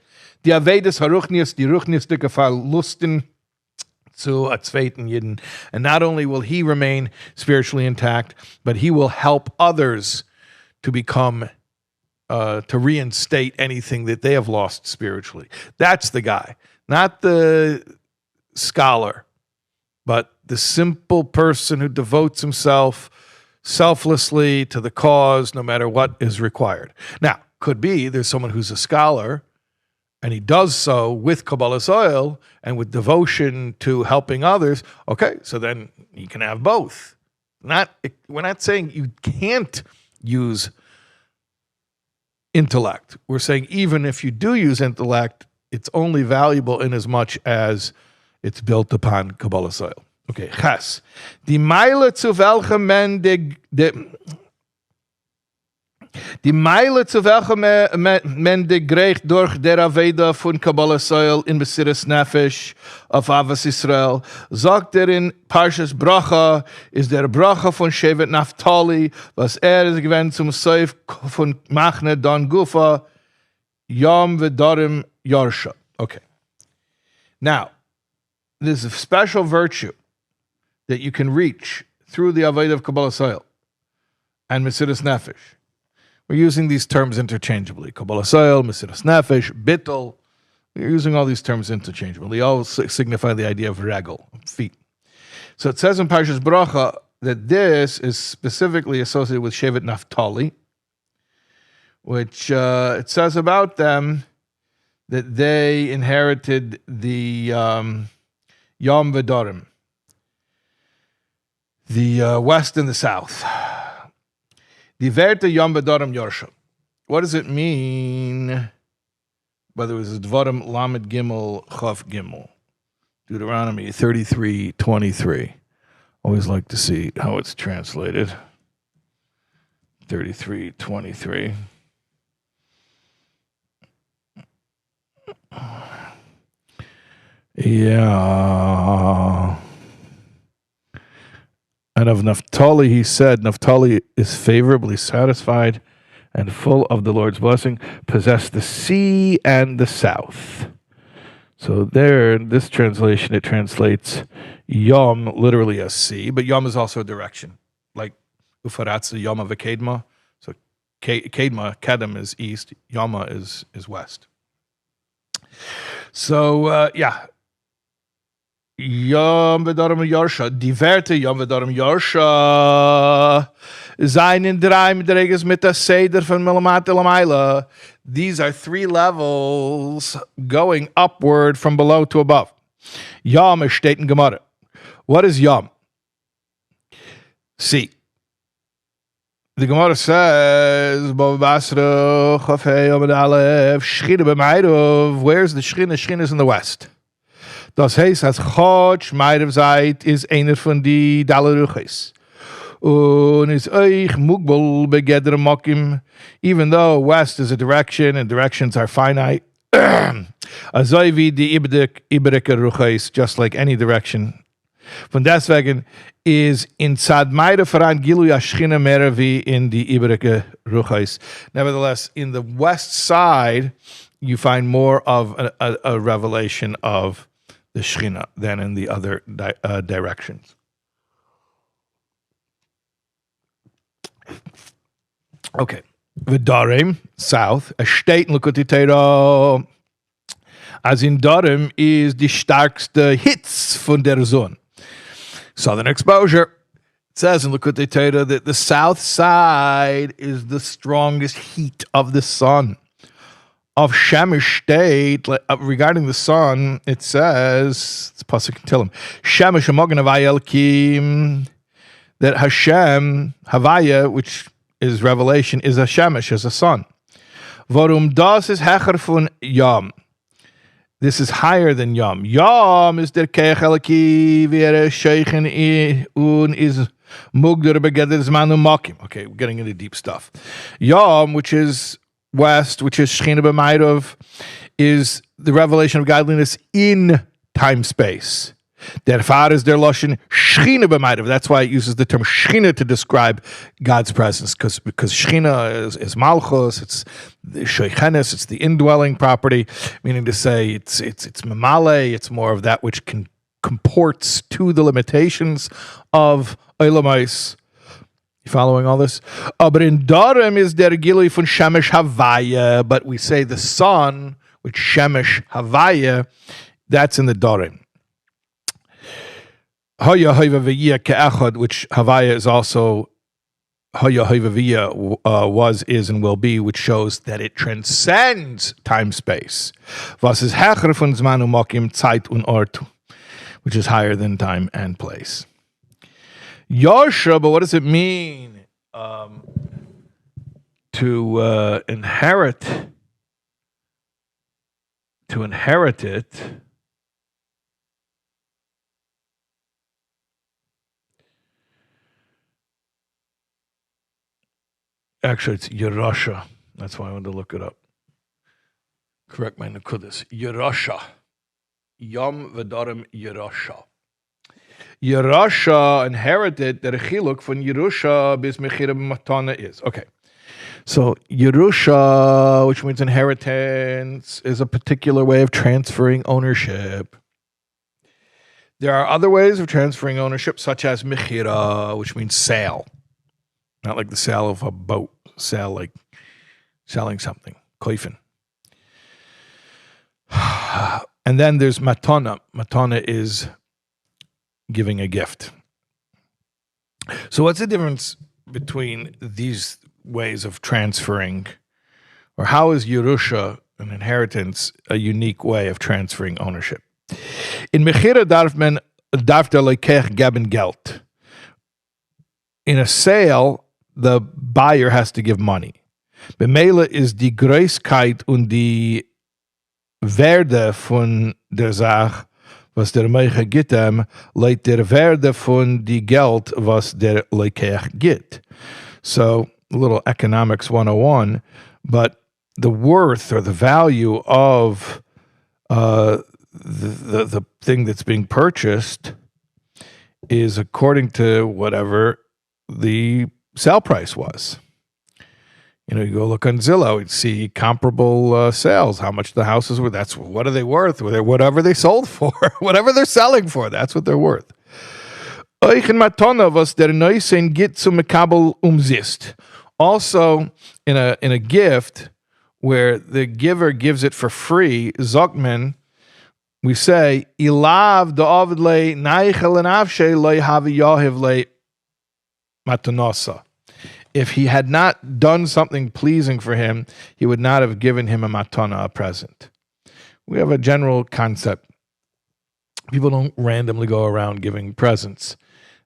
die Avedes Haruchnius, die Ruchnius dicke Verlusten zu a zweiten Yidden. And not only will he remain spiritually intact, but he will help others to become, to reinstate anything that they have lost spiritually. That's the guy. Not the scholar, but the simple person who devotes himself selflessly to the cause, no matter what is required. Now, could be there's someone who's a scholar, and he does so with Kabbalas Ol and with devotion to helping others. Okay, so then you can have both. We're not saying you can't use intellect. We're saying even if you do use intellect, it's only valuable in as much as it's built upon Kabbalas Ol. Okay, Ches. Die Meile zu welchem men Die Meile zu welchem men de grecht durch der Aveda von Kabbalas Ol in Mesiras Nefesh auf Avas Israel, sagt in Parshas Bracha, ist der Bracha von Shevet Naphtali, was ist gewesen zum Seif von Machne Don Gufa, Yom Darom Yerusha. Okay. Now, there's a special virtue that you can reach through the Aveda of Kabbalas Ol and Mesiras Nefesh. We're using these terms interchangeably. Kabbalas Ol, Mesiras Nefesh, Bittul. We're using all these terms interchangeably. They all signify the idea of regel, feet. So it says in Parshas Bracha that this is specifically associated with Shevet Naphtali, which it says about them that they inherited the Yom V'Darim, the west and the south. Die Werte Yom Darom Yerusha. What does it mean? Whether it was Dvarim Lamed Gimel Chav Gimel, Deuteronomy 33:23. Always like to see how it's translated. 33:23. Yeah. And of Naphtali, he said, Naphtali is favorably satisfied and full of the Lord's blessing, possess the sea and the south. So there, in this translation, it translates Yom literally as sea, but Yom is also a direction, like Ufaratza, Yoma v'Kedma. So Kedem is east, Yoma is west. So, yeah. Yom Darom Yerusha, die Werte Yom Darom Yerusha, seinen drei Midreges mit der Seder von Milamata Lamaila. These are three levels going upward from below to above. Yom is steht in Gemara. What is Yom? See. The Gemara says, where's the Shchina? Shchina is in the west. Das heißt, als chochmah seid, ist einer von die Dalaruches. Und ist euch mugbal begeder mokim, even though west is a direction and directions are finite. Azoi wie die Iberike Ruches, just like any direction. Von deswegen is in Tzad Meire voran Gilu Yashchina mehr wie in die Iberike Ruches. Nevertheless, in the west side, you find more of a revelation of the Shechina than in the other directions. Okay. Darom, south, a state in Likkutei Sichos, as in Darom is die starkste Hitz von der Sonne. Southern exposure. It says in Likkutei Sichos that the south side is the strongest heat of the sun. Of Shemesh state, regarding the sun, it says, it's Pasuk can tell him, Shemesh Amogan Havaya Elkim, that Hashem, Havaya, which is revelation, is a Shemesh, is a sun. Vorum das is Hecher von Yom. This is higher than Yom. Yom is der Keich Elki, Vere Sheichen un is Mugder Begeder Zmanu Makim. Okay, we're getting into deep stuff. Yom, which is west, which is Shechina b'Mayrov, is the revelation of godliness in time-space. Der Far is der Lashon Shechina b'Mayrov. That's why it uses the term Shechina to describe God's presence, because Shechina is Malchus, it's the Shoichenes, it's the indwelling property, meaning to say it's Mamale, it's more of that which comports to the limitations of Olamais. You following all this? But in Darom is der Gilui von Shemesh Havaya, but we say the sun, which Shemesh Havaya, that's in the Darom. Hoya Hoiva V'yia Ke'echad, which Havaya is also Hoya Hoiva V'yia was, is, and will be, which shows that it transcends time-space. Was is Hecher von Zman u'Mokim Zeit und Ort, which is higher than time and place. Yerusha, but what does it mean to inherit it. Actually, it's Yerusha. That's why I wanted to look it up. Correct my Nakudis. Yerusha. Yom v'Darom Yerusha. Yerusha inherited that a chiluk from Yerusha bis mechira matana is. Okay. So Yerusha, which means inheritance, is a particular way of transferring ownership. There are other ways of transferring ownership, such as mechira, which means sale. Not like the sale of a boat. Sale like selling something. Koifen. And then there's matana. Matana is giving a gift. So what's the difference between these ways of transferring, or how is Yerusha, an inheritance, a unique way of transferring ownership? In mechira darf lekech geben geld. In a sale, the buyer has to give money. Bemela is die Größkeit und die Werde von der Sach, was der Meicher gibt ihm, leit der Werde von die Geld, was der Lekech gibt. So, a little economics 101, but the worth or the value of the thing that's being purchased is according to whatever the sale price was. You know, you go look on Zillow, you'd see comparable sales, how much the houses were. That's what are they worth? Whatever they sold for, whatever they're selling for, that's what they're worth. Also, in a gift where the giver gives it for free, Zokman, we say, Ilav da'avid le naichel and avshe le havi yahiv le matanosa. If he had not done something pleasing for him, he would not have given him a matana, a present. We have a general concept. People don't randomly go around giving presents.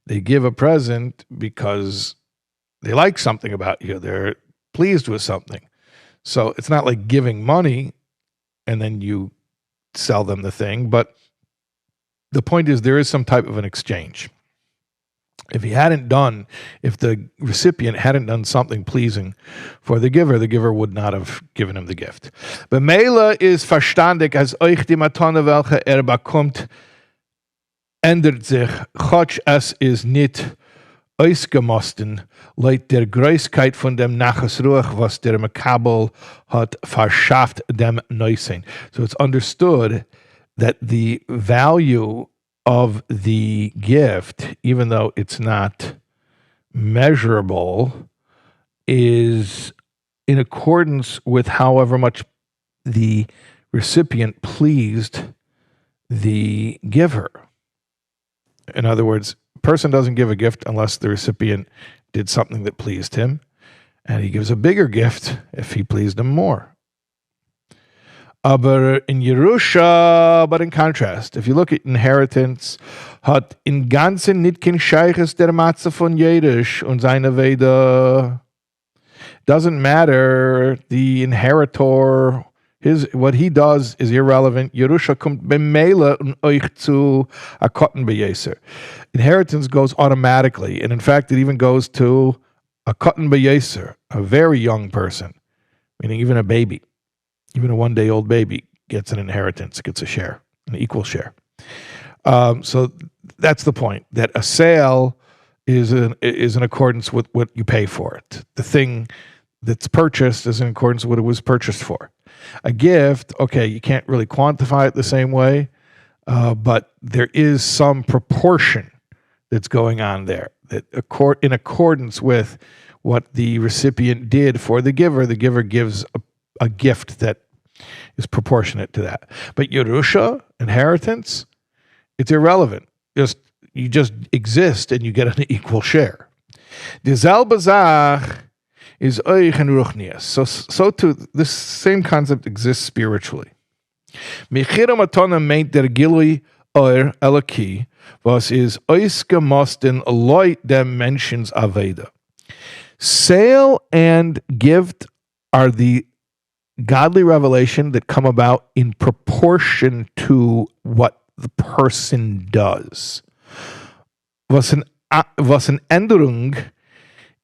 They give a present because they like something about you. They're pleased with something. So it's not like giving money and then you sell them the thing. But the point is there is some type of an exchange. If the recipient hadn't done something pleasing for the giver would not have given him the gift. But Mela is verstandig, as euch die Matane welche bekommt, ändert sich, chotsch es is nit ausgemosten, leit der Größkeit von dem Nachas Ruach, was der Makabel hat verschafft dem Neusein. So it's understood that the value of the gift, even though it's not measurable, is in accordance with however much the recipient pleased the giver. In other words, a person doesn't give a gift unless the recipient did something that pleased him, and he gives a bigger gift if he pleased him more. But in Yerusha, but in contrast, if you look at inheritance, hat in ganzen nit kein Scheiches der Matze von Jedisch und seine Veda. Doesn't matter, the inheritor, what he does is irrelevant. Yerusha kommt bemele und euch zu a cotton beyeser. Inheritance goes automatically, and in fact, it even goes to a cotton beyeser, a very young person, meaning even a baby. Even a one-day-old baby gets an inheritance, gets a share, an equal share. So that's the point, that a sale is in accordance with what you pay for it. The thing that's purchased is in accordance with what it was purchased for. A gift, okay, you can't really quantify it the same way, but there is some proportion that's going on there, that in accordance with what the recipient did for the giver gives a gift that is proportionate to that. But Yerusha, inheritance, it's irrelevant. You just exist and you get an equal share. Dieselbe Zach is euch and ruchnias. So too, this same concept exists spiritually. Mechira matana meint der gilui oir elaki, was is oisgemosten loit dem menschens aveda. Sale and gift are the godly revelation that come about in proportion to what the person does. Was an Änderung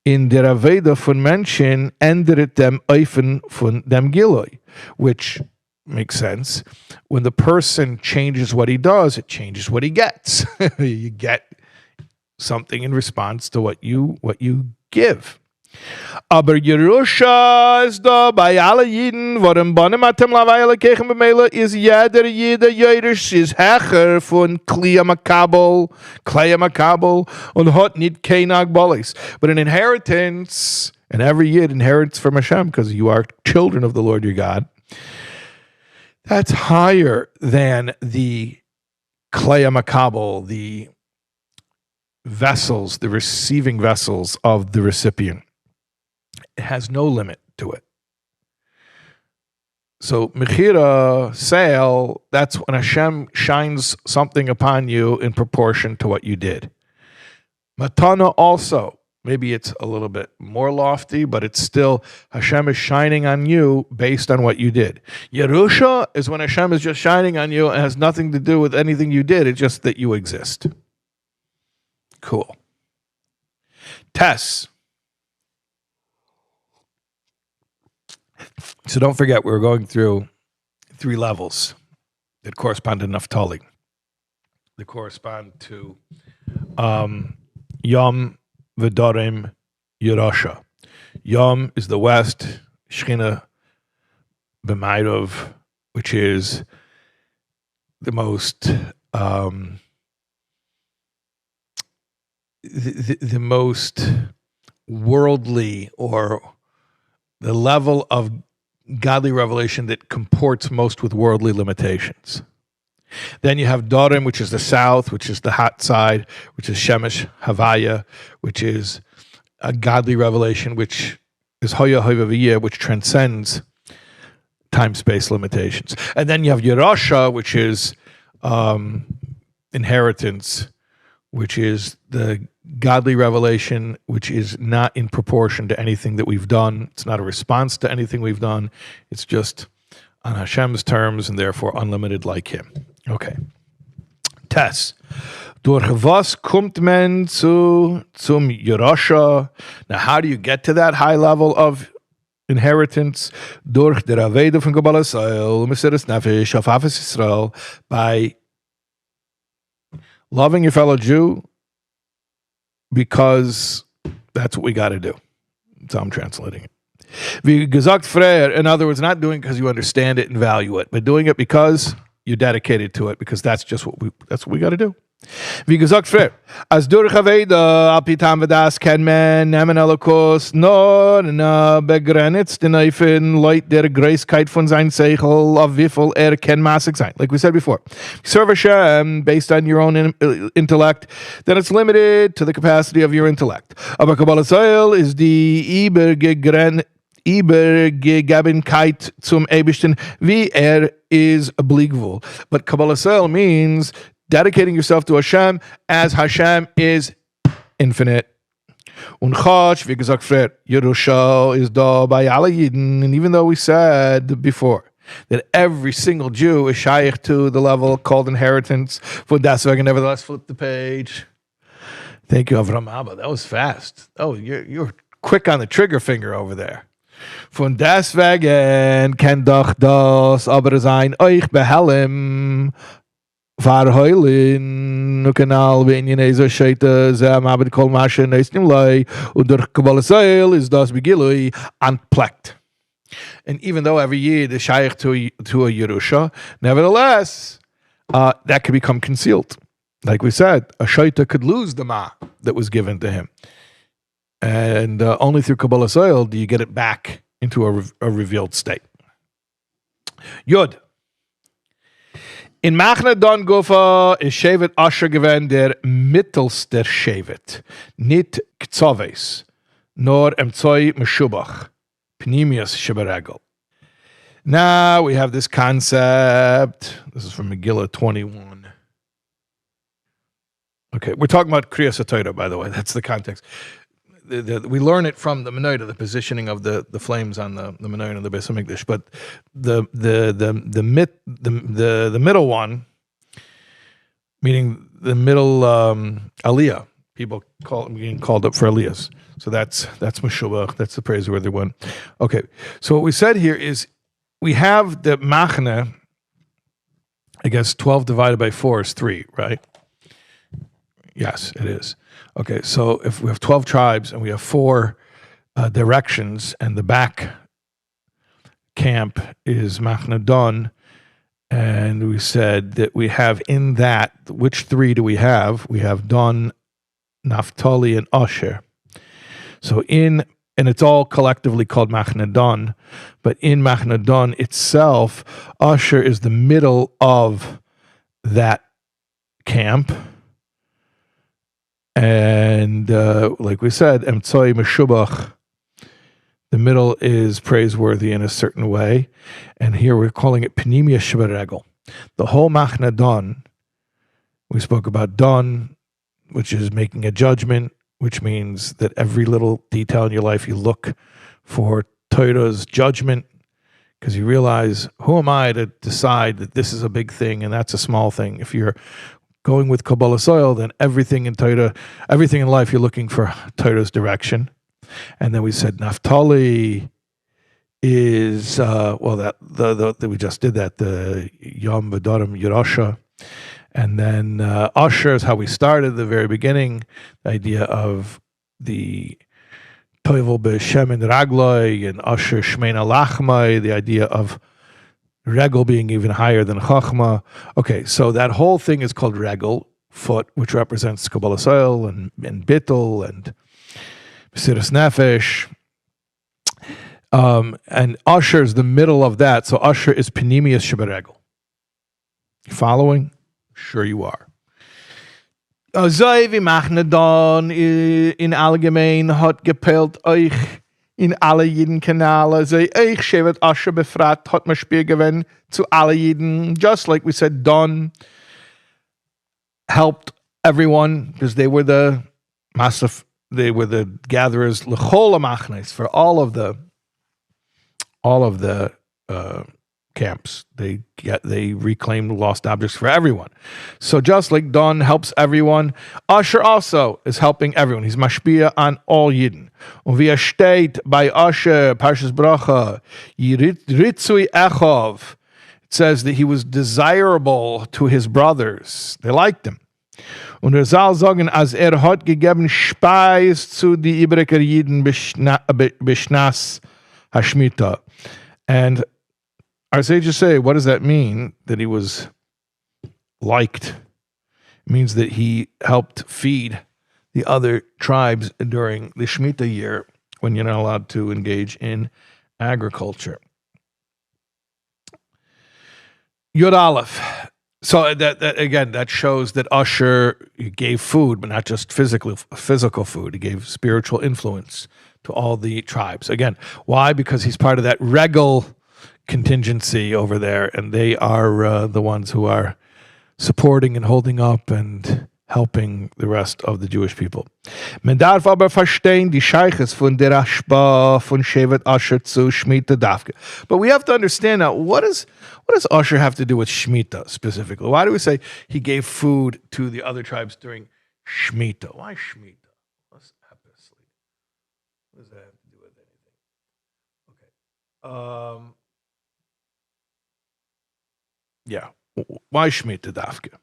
in der Aveda von Menschen ändert dem Eifen von dem Giloi, which makes sense. When the person changes what he does, it changes what he gets. You get something in response to what you give. Aber Yerusha is da bei alle Jiden, warum bannen atem laweile kegen bemele is jeder jede Yerush is hecher von Klei Makabel und hat nicht kein Agbolis. But an inheritance, and every Yid inherits from Hashem because you are children of the Lord your God. That's higher than the Klei Makabel, the vessels, the receiving vessels of the recipient. It has no limit to it. So, Mechira, sale, that's when Hashem shines something upon you in proportion to what you did. Matana also, maybe it's a little bit more lofty, but it's still, Hashem is shining on you based on what you did. Yerusha is when Hashem is just shining on you and has nothing to do with anything you did, it's just that you exist. Cool. Tess. So don't forget, we were going through 3 levels that correspond to Naphtali. They correspond to Yom, Darom, Yerusha. Yom is the west, Shechina B'mayrov, which is the most the most worldly, or the level of godly revelation that comports most with worldly limitations. Then you have Darom, which is the south, which is the hot side, which is Shemesh Havaya, which is a godly revelation, which is Hoya Hoyaviyah, which transcends time-space limitations. And then you have Yerusha, which is inheritance, which is the godly revelation, which is not in proportion to anything that we've done. It's not a response to anything we've done. It's just on Hashem's terms and therefore unlimited like Him. Okay. Tess. Durch was kommt man zum Yerusha? Now, how do you get to that high level of inheritance? Durch der Aveda von Kabbalas Ol, Mesiras Nefesh, auf Hafez Yisrael, by loving your fellow Jew, because that's what we got to do. That's how I'm translating it. Wie gesagt, Freier, in other words, not doing it because you understand it and value it, but doing it because you're dedicated to it, because that's what we got to do. Wie gesagt, Freier, as durch Aveda, apitam vedas ken men nemen Elokus, nor begrenzt in Eifen Leut der Greiskeit von sein Seichel, of wiffel ken massig sein. Like we said before, serve Hashem based on your own intellect, then it's limited to the capacity of your intellect. Aber Kabbalas Ol is the Übergegebenkeit zum Eibishten, wie is obligable. But Kabbalas Ol means dedicating yourself to Hashem as Hashem is infinite. Und Choch, wie gesagt, Yerusha is da bei alle Yidden. And even though we said before that every single Jew is shaykh to the level called inheritance, for das wegen, nevertheless flip the page. Thank you, Avram Abba. That was fast. Oh, you're quick on the trigger finger over there. Von deswegen kann doch das aber sein euch behelm. Verheulen, Kanal, wenn ihr nicht so Shmita, Zam, Abed, Kol, Masha, Neistim, Lei, und durch Kabbalas Ol is das Begilui unplucked. And even though every year is shaykh to a Yerusha, nevertheless, that could become concealed. Like we said, a Shmita could lose the Ma that was given to him. And only through Kabbalas Ol do you get it back into a revealed state. Yud. In Machne Don Gufa is Shevet Asher gewend der mittelste Shevet, nit Kzoves, nor Emzoi Meshubach, Pnimius Sheberegel. Now we have this concept. This is from Megillah 21. Okay, we're talking about Kriyas HaTorah, by the way. That's the context. we learn it from the menorah, the positioning of the flames on the menorah and the Beis Hamikdash. But the middle one, meaning the middle aliyah, people being called up for aliyahs. So that's Meshubach. That's the praiseworthy one. Okay. So what we said here is we have the machne. I guess 12 divided by 4 is 3, right? Yes, it is. Okay, so if we have 12 tribes and we have 4 directions, and the back camp is Machne Don, and we said that we have in that, which 3 do we have? We have Don, Naphtali, and Asher. So and it's all collectively called Machne Don, but in Machne Don itself, Asher is the middle of that camp. And like we said, Emtsoi Meshubach, the middle is praiseworthy in a certain way. And here we're calling it Pnimia Shvaregel. The whole Machne Don, we spoke about Don, which is making a judgment, which means that every little detail in your life you look for Torah's judgment, because you realize, who am I to decide that this is a big thing and that's a small thing? If you're going with Kabbalas Ol, then everything in Torah, everything in life, you're looking for Torah's direction. And then we said Naphtali is that we just did that, the Yom Darom Yerusha. And then Asher is how we started at the very beginning, the idea of the Toivel B'Shem and Ragloi, and Asher Shmeina Lachmai, the idea of Regel being even higher than chochmah. Okay, so that whole thing is called Regel, foot, which represents Kabbalas Ol and Bittul and B'siras Nefesh. And Asher is the middle of that, so Asher is Pnimius Sheberegel. You following? Sure you are. Azoi wie Machne Don in allgemein hat gepelt euch in alle Jiden Kanale, sei euch shevet Asher befrat hat man Spiel gewen zu alle Jiden, just like we said Don helped everyone because they were the gatherers l'chol machnes for all of the camps. They reclaimed lost objects for everyone. So just like Don helps everyone, Asher also is helping everyone. He's mashpia on all Yidden. Und wie steht bei Asher, Parshas Bracha, Ritzui Echov, it says that he was desirable to his brothers. They liked him. Und soll sagen, als hat gegeben Speis zu die übrigen Yidden b'shnas Shmita. And our sages say, what does that mean, that he was liked? It means that he helped feed the other tribes during the Shmita year when you're not allowed to engage in agriculture. Yod Aleph. So that shows that Asher gave food, but not just physical food. He gave spiritual influence to all the tribes. Again, why? Because he's part of that Regel contingency over there, and they are the ones who are supporting and holding up and helping the rest of the Jewish people. Man darf aber verstehen die Sheiches von der Ashba von Shevet Asher zu Shmita Davke. But we have to understand now, what does Asher have to do with Shmita specifically? Why do we say he gave food to the other tribes during Shmita? Why Shmita? What does that have to do with anything? Okay. Yeah. Why Shmita Davke?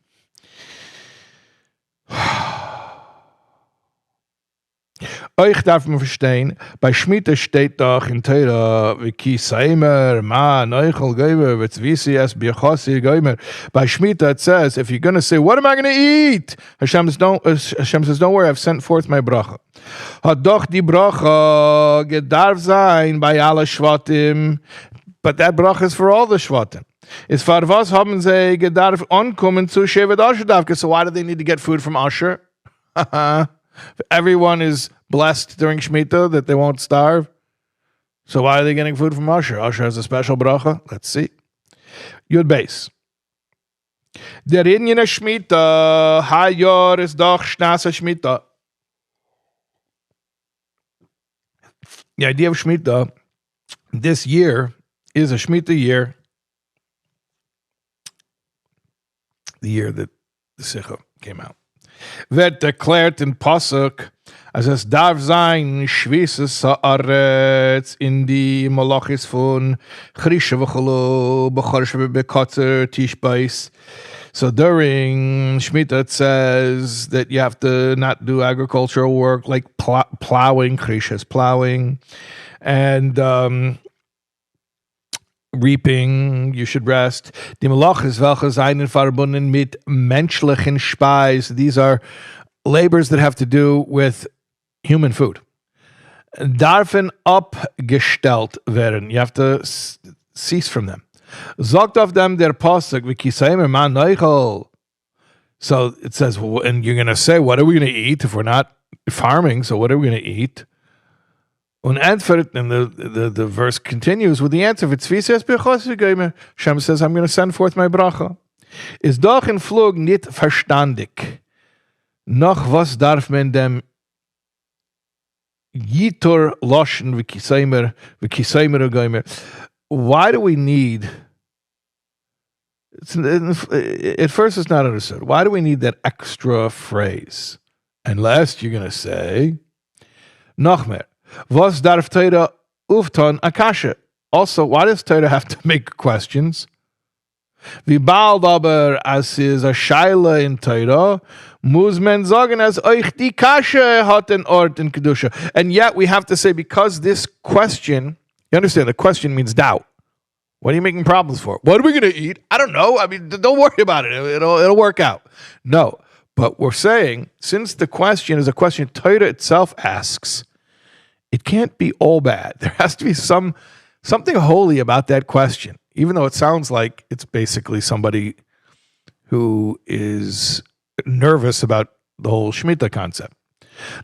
Euch darf man verstehen, bei Shmita steht doch in Torah, wie ki seimer, ma, neuchel, geimer, vitzvisi, es, biachasi, geimer. By Shmita it says, if you're going to say, what am I going to eat? Hashem says, don't worry, I've sent forth my bracha. Hat doch die bracha gedarf sein bei alle Shvatim, but that bracha is for all the Shvatim. Is for was haben sie gedarf ankommen zu Shevet Asher Davke. So why do they need to get food from Asher? Everyone is blessed during Shmita that they won't starve. So why are they getting food from Asher? Asher has a special bracha. Let's see. Yud Beis. Der Inyan Shmita, Hayor is doch Shnas Shmita. The idea of Shmita, this year is a Shmita year, the year that the Sicha came out. Wird declared in Pasuk, as es darf sein, Schwieses Haaretz in die Malachis von Chrisha v'cholo, b'chorshe b'kotzer tishbais. So during Shmita, it says that you have to not do agricultural work like plowing, Chrisha is plowing, and reaping, you should rest. Die Malachis welche seien verbunden mit menschlichen Speis. These are labors that have to do with human food. Darfen abgestellt werden. You have to cease from them. Sagt auf them der Pasuk, v'kisayim man noichel. So it says, and you're going to say, what are we going to eat if we're not farming? So what are we going to eat? And the verse continues with the answer. Hashem says, I'm going to send forth my bracha. Is doch in Flug nit verstandig. Noch was darf man dem Yitor loschen v'kisaymer geimer. Why do we need... at first it's not understood. Why do we need that extra phrase? Unless you're going to say, noch mehr. Was darf Torah ufton akasha? Also, why does Torah have to make questions? Wie bald aber as is a shaila in Torah, muss man sagen, as euch die kasha hat an Ort in Kedusha. And yet we have to say, because this question, you understand, the question means doubt. What are you making problems for? What are we going to eat? I don't know. I mean, don't worry about it. It'll work out. No, but we're saying, since the question is a question Torah itself asks, it can't be all bad. There has to be something holy about that question, even though it sounds like it's basically somebody who is nervous about the whole Shmita concept.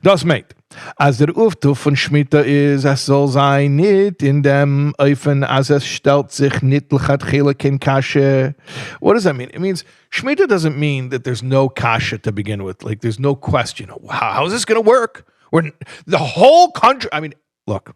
Das meint, as der Uftuf von Shmita is, es soll sein nit in dem Eufen, as es stellt sich nit l'chatchila ken kashe. What does that mean? It means Shmita doesn't mean that there's no kasha to begin with. Like there's no question. How's this going to work? The whole country. I mean, look,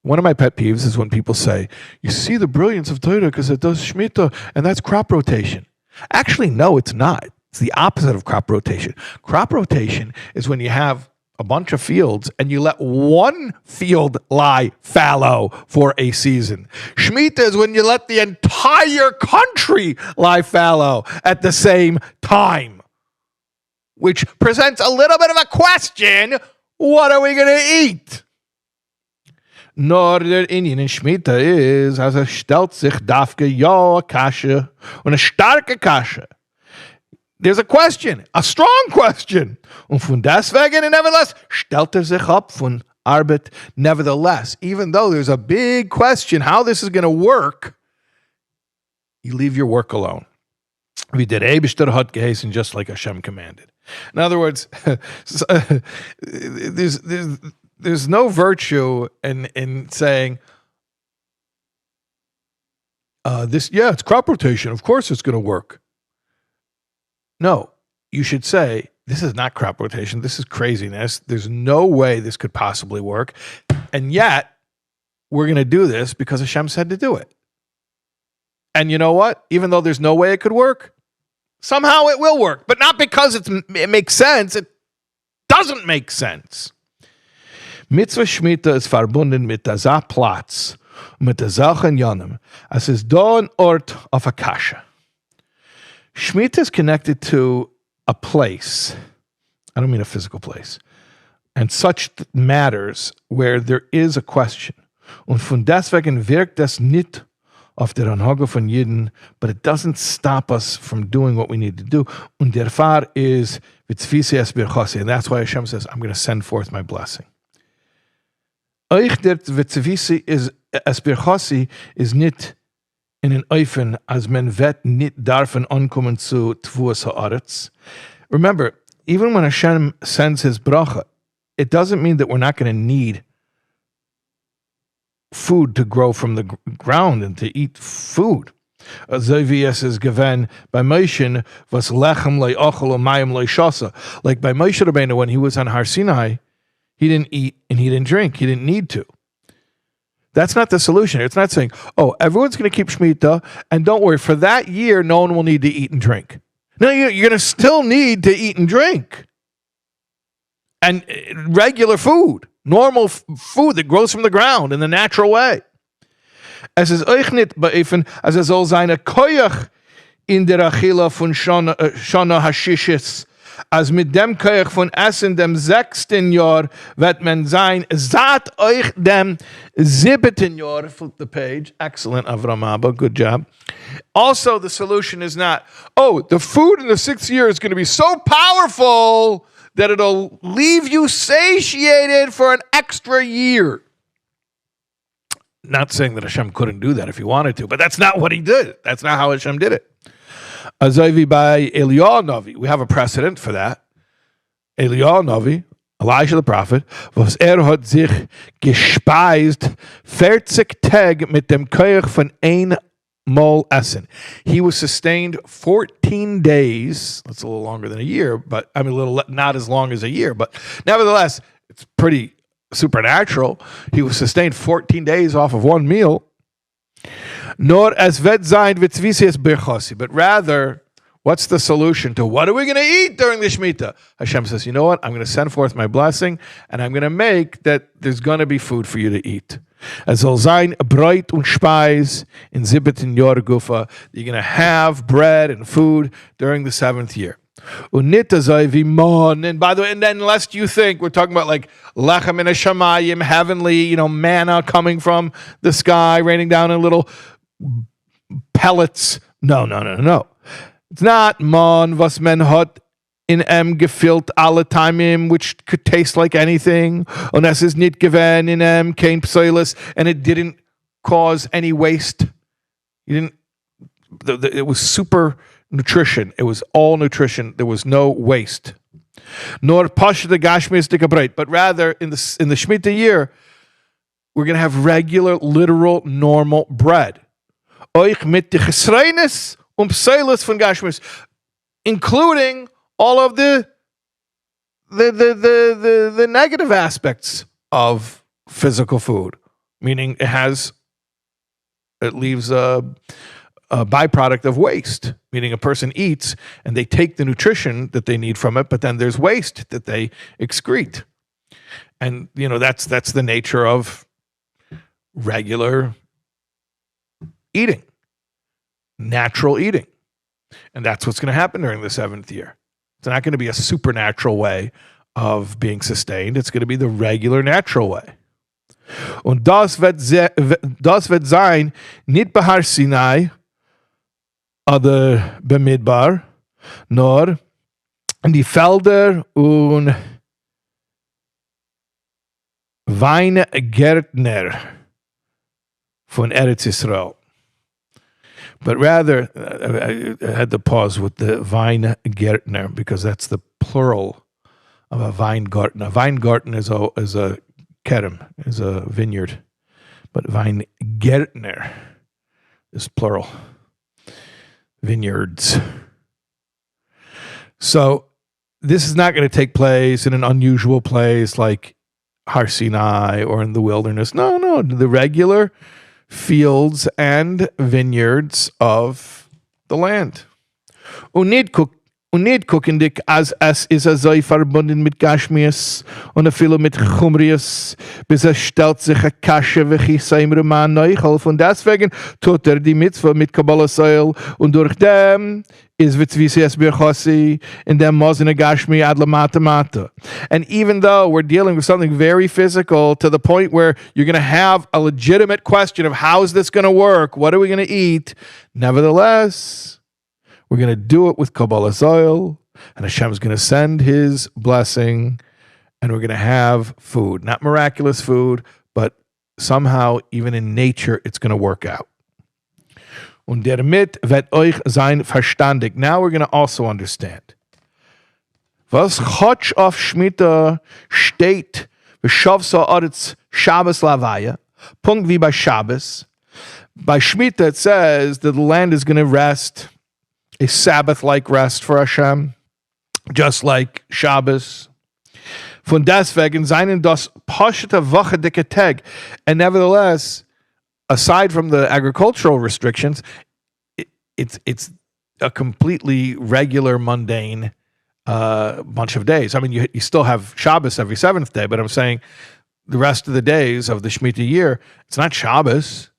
one of my pet peeves is when people say, you see the brilliance of Torah because it does Shmita, and that's crop rotation. Actually, no, it's not. It's the opposite of crop rotation. Crop rotation is when you have a bunch of fields and you let one field lie fallow for a season. Shmita is when you let the entire country lie fallow at the same time, which presents a little bit of a question. What are we going to eat? Nor der Indian in Shmita is, as stellt sich dafke ja kasche und a starke kasche. There's a question, a strong question. Und von deswegen, and nevertheless, stellt sich ab von Arbeit. Nevertheless, even though there's a big question how this is going to work, you leave your work alone. Wie der Eibishter hat geheißen, just like Hashem commanded. In other words, there's no virtue in saying, it's crop rotation. Of course it's going to work. No, you should say, this is not crop rotation. This is craziness. There's no way this could possibly work. And yet, we're going to do this because Hashem said to do it. And you know what? Even though there's no way it could work, somehow it will work. But not because it makes sense. It doesn't make sense. Mitzvah Shmita is verbunden mit dieser Platz, mit solchen Jonim. Es ist da ein Ort auf a Kasha. Shmita is connected to a place. I don't mean a physical place. And such matters where there is a question. Und von deswegen wirkt das nicht auf der Anhage von Jeden, but it doesn't stop us from doing what we need to do. Und der Fall is vitzvisi es birchasi. And that's why Hashem says, I'm going to send forth my blessing. Euch der vitzvisi es birchasi is nicht in an Eufen, as men vet nit darfen ankommen zu Tvuas haaretz. Remember, even when Hashem sends his bracha, it doesn't mean that we're not going to need food to grow from the ground and to eat food. So wie es is given by Moshe, was lechem le'achol u'mayim le'shasa. Like by Moshe Rabbeinu, when he was on Har Sinai, he didn't eat and he didn't drink. He didn't need to. That's not the solution. It's not saying, oh, everyone's going to keep Shmita, and don't worry, for that year, no one will need to eat and drink. No, you're going to still need to eat and drink. And regular food, normal food that grows from the ground in the natural way. Es ist euch nicht beefen, als soll seine Koyach in der Achila von Shana Hashishis, als mit dem Koyach von Essen dem 6. Jahr wird man sein, saat euch dem 7. Jahr, flip the page, excellent Avram Abba, good job. Also the solution is not, oh, the food in the 6th year is going to be so powerful that it'll leave you satiated for an extra year. Not saying that Hashem couldn't do that if he wanted to, but that's not what he did. That's not how Hashem did it. Azavi by Eliyahu Navi. We have a precedent for that. Eliyahu Navi, Elijah the prophet, was hat sich gespeist 40 Tag mit dem Koyach von ein Mol Essen. He was sustained 14 days. That's a little longer than a year, but I mean, a little not as long as a year, but nevertheless, it's pretty supernatural. He was sustained 14 days off of one meal. Nor as vet sein vitzvisies berchosi, but rather, what's the solution to what are we going to eat during the Shmita? Hashem says, you know what? I'm going to send forth my blessing, and I'm going to make that there's going to be food for you to eat. Es soll sein Brot und Speis in 7. Jahr Gufa. You're going to have bread and food during the 7th year. And by the way, and then lest you think we're talking about like lechem in a shamayim, heavenly, manna coming from the sky, raining down in little pellets. No. It's not man was men hat in gefilt alle timim, which could taste like anything. Und es ist nicht gewesen in kein psoilus, and it didn't cause any waste. It was super nutrition. It was all nutrition. There was no waste. Nor pasha the gashmis dikabrait, but rather in the Shmita year, we're going to have regular, literal, normal bread. Euch mit die Chesreines und psoilus von gashmis, including all of the negative aspects of physical food, meaning it leaves a byproduct of waste, meaning a person eats and they take the nutrition that they need from it, but then there's waste that they excrete. And, that's the nature of regular eating, natural eating. And that's what's going to happen during the 7th year. It's not going to be a supernatural way of being sustained. It's going to be the regular, natural way. Und das wird sein, nicht Bahar Sinai, oder Bemidbar, nor in die Felder und Weingärtner von Eretz Yisrael. But rather, I had to pause with the Weingärtner because that's the plural of a Weingarten. A Weingarten is a kerem, is a vineyard, but Weingärtner is plural. Vineyards. So this is not going to take place in an unusual place like Har Sinai or in the wilderness. No, the regular fields and vineyards of the land. Und nicht gucken dich, als es ist so verbunden mit Gashmias und viele mit Chumrias, bis stellt sich eine Kasche, welche sein Roman Neuchel. Und deswegen tut die Mitzvah mit Kabbalas Ol und durch dem is vitzvisies birchosi in dem mosine Gashmi ad mata. And even though we're dealing with something very physical to the point where you're going to have a legitimate question of how is this going to work, what are we going to eat, nevertheless, we're going to do it with Kabbalas Ol, and Hashem's going to send his blessing, and we're going to have food. Not miraculous food, but somehow, even in nature, it's going to work out. Und damit wird euch sein verstandig. Now we're going to also understand. Was Chotch auf Shmita steht, V'shavsa Aretz Shabbos Lavaya, Punkt wie bei Shabbos. By Shmita it says that the land is going to rest, a Sabbath-like rest for Hashem, just like Shabbos. Von deswegen seinen das pashta Woche dicke Tag. And nevertheless, aside from the agricultural restrictions, it's a completely regular, mundane bunch of days. I mean, you still have Shabbos every seventh day, but I'm saying the rest of the days of the Shmita year, it's not Shabbos.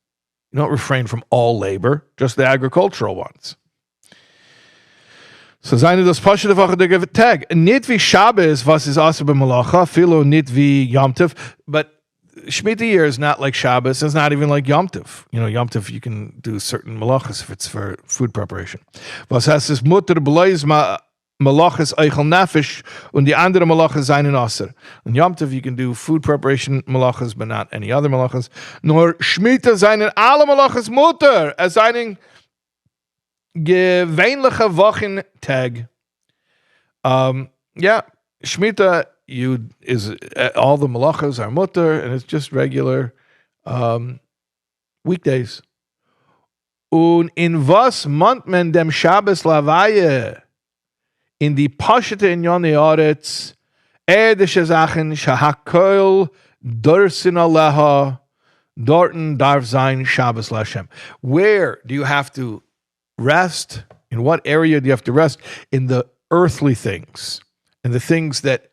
You don't refrain from all labor, just the agricultural ones. So seine das Pasche Woche der Tag. Nicht wie Shabbos, was ist also bei Malacha, filo nicht wie Yom Tov, but Shmita year is not like Shabbos. It's not even like Yom Tov. You know, Yom Tov, you can do certain malachas if it's for food preparation. Was heißt es, Mutter beleis malachas eichel nefesh und die andere malachas seinen Aser. In Yom Tov, you can do food preparation malachas, but not any other malachas. Nor Shmita seinen alle malachas Mutter, as seinen gewöhnliche Wochentag. Yeah, Shmita all the malachas are mutter, and it's just regular weekdays. Und in was meint man dem Shabbos Lavaye? In die Pashete in Yoni Oretz, erdische Sachen, Shahakol, Dursin Aleha, Dorten darf sein Shabbos Lashem. Where do you have to rest? In what area do you have to rest? In the earthly things. And the things that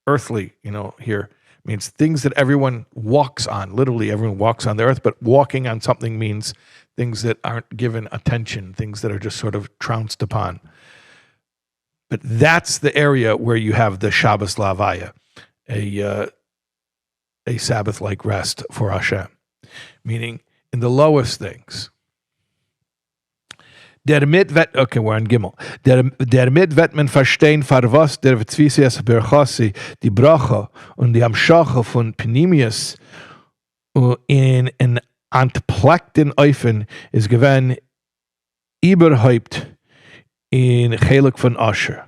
earthly, here means things that everyone walks on. Literally, everyone walks on the earth, but walking on something means things that aren't given attention, things that are just sort of trounced upon. But that's the area where you have the Shabbos Lavaya, a Sabbath-like rest for Hashem, meaning in the lowest things. Damit we're on Gimel. Damit wird man verstehen, für was der Tzvisias Berchasi, die Bracha und die Amschache von Pnimius in an entpleckten Eufen ist gewesen überhaupt in Chelik von Asher.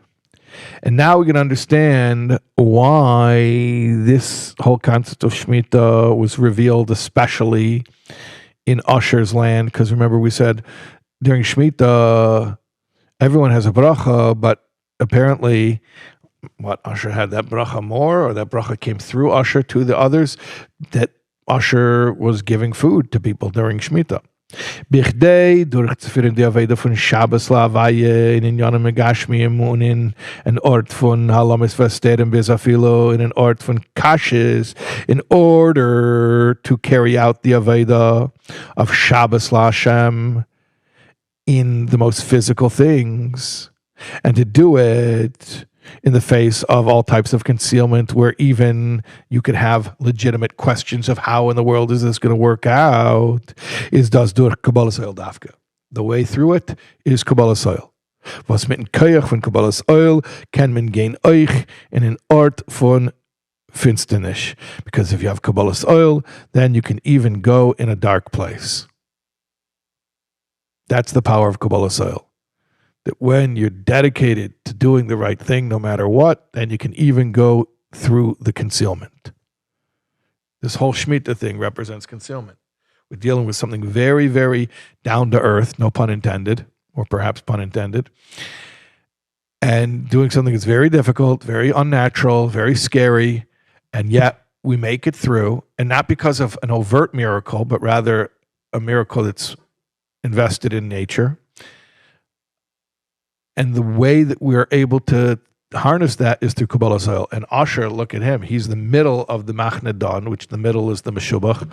And now we can understand why this whole concept of Shmita was revealed especially in Asher's land, because remember we said during Shmita, everyone has a bracha, but apparently, Asher had that bracha more, or that bracha came through Asher to the others, that Asher was giving food to people during Shmita. Bichdei, durchzuführen die Aveda von Shabbos Lavaye, in Inyanim Megashmiyim, und in an Ort von Halamis Vesteren Bezafilo, in an Ort von Kashes, in order to carry out the Aveda of Shabbos LaHashem, in the most physical things, and to do it in the face of all types of concealment, where even you could have legitimate questions of how in the world is this going to work out, is das durch Kabbalas Ol dafka. The way through it is Kabbalas Ol. Was mit dem Koyach von Kabbalas Ol kann man gehen euch in an Ort von Finsternis. Because if you have Kabbalas Ol, then you can even go in a dark place. That's the power of Kabbalas Ol. That when you're dedicated to doing the right thing, no matter what, then you can even go through the concealment. This whole Shmita thing represents concealment. We're dealing with something very, very down to earth, no pun intended, or perhaps pun intended, and doing something that's very difficult, very unnatural, very scary, and yet we make it through, and not because of an overt miracle, but rather a miracle that's invested in nature. And the way that we're able to harness that is through Kabbalas Ol. And Asher, look at him. He's the middle of the Machne Don, which the middle is the Meshubach,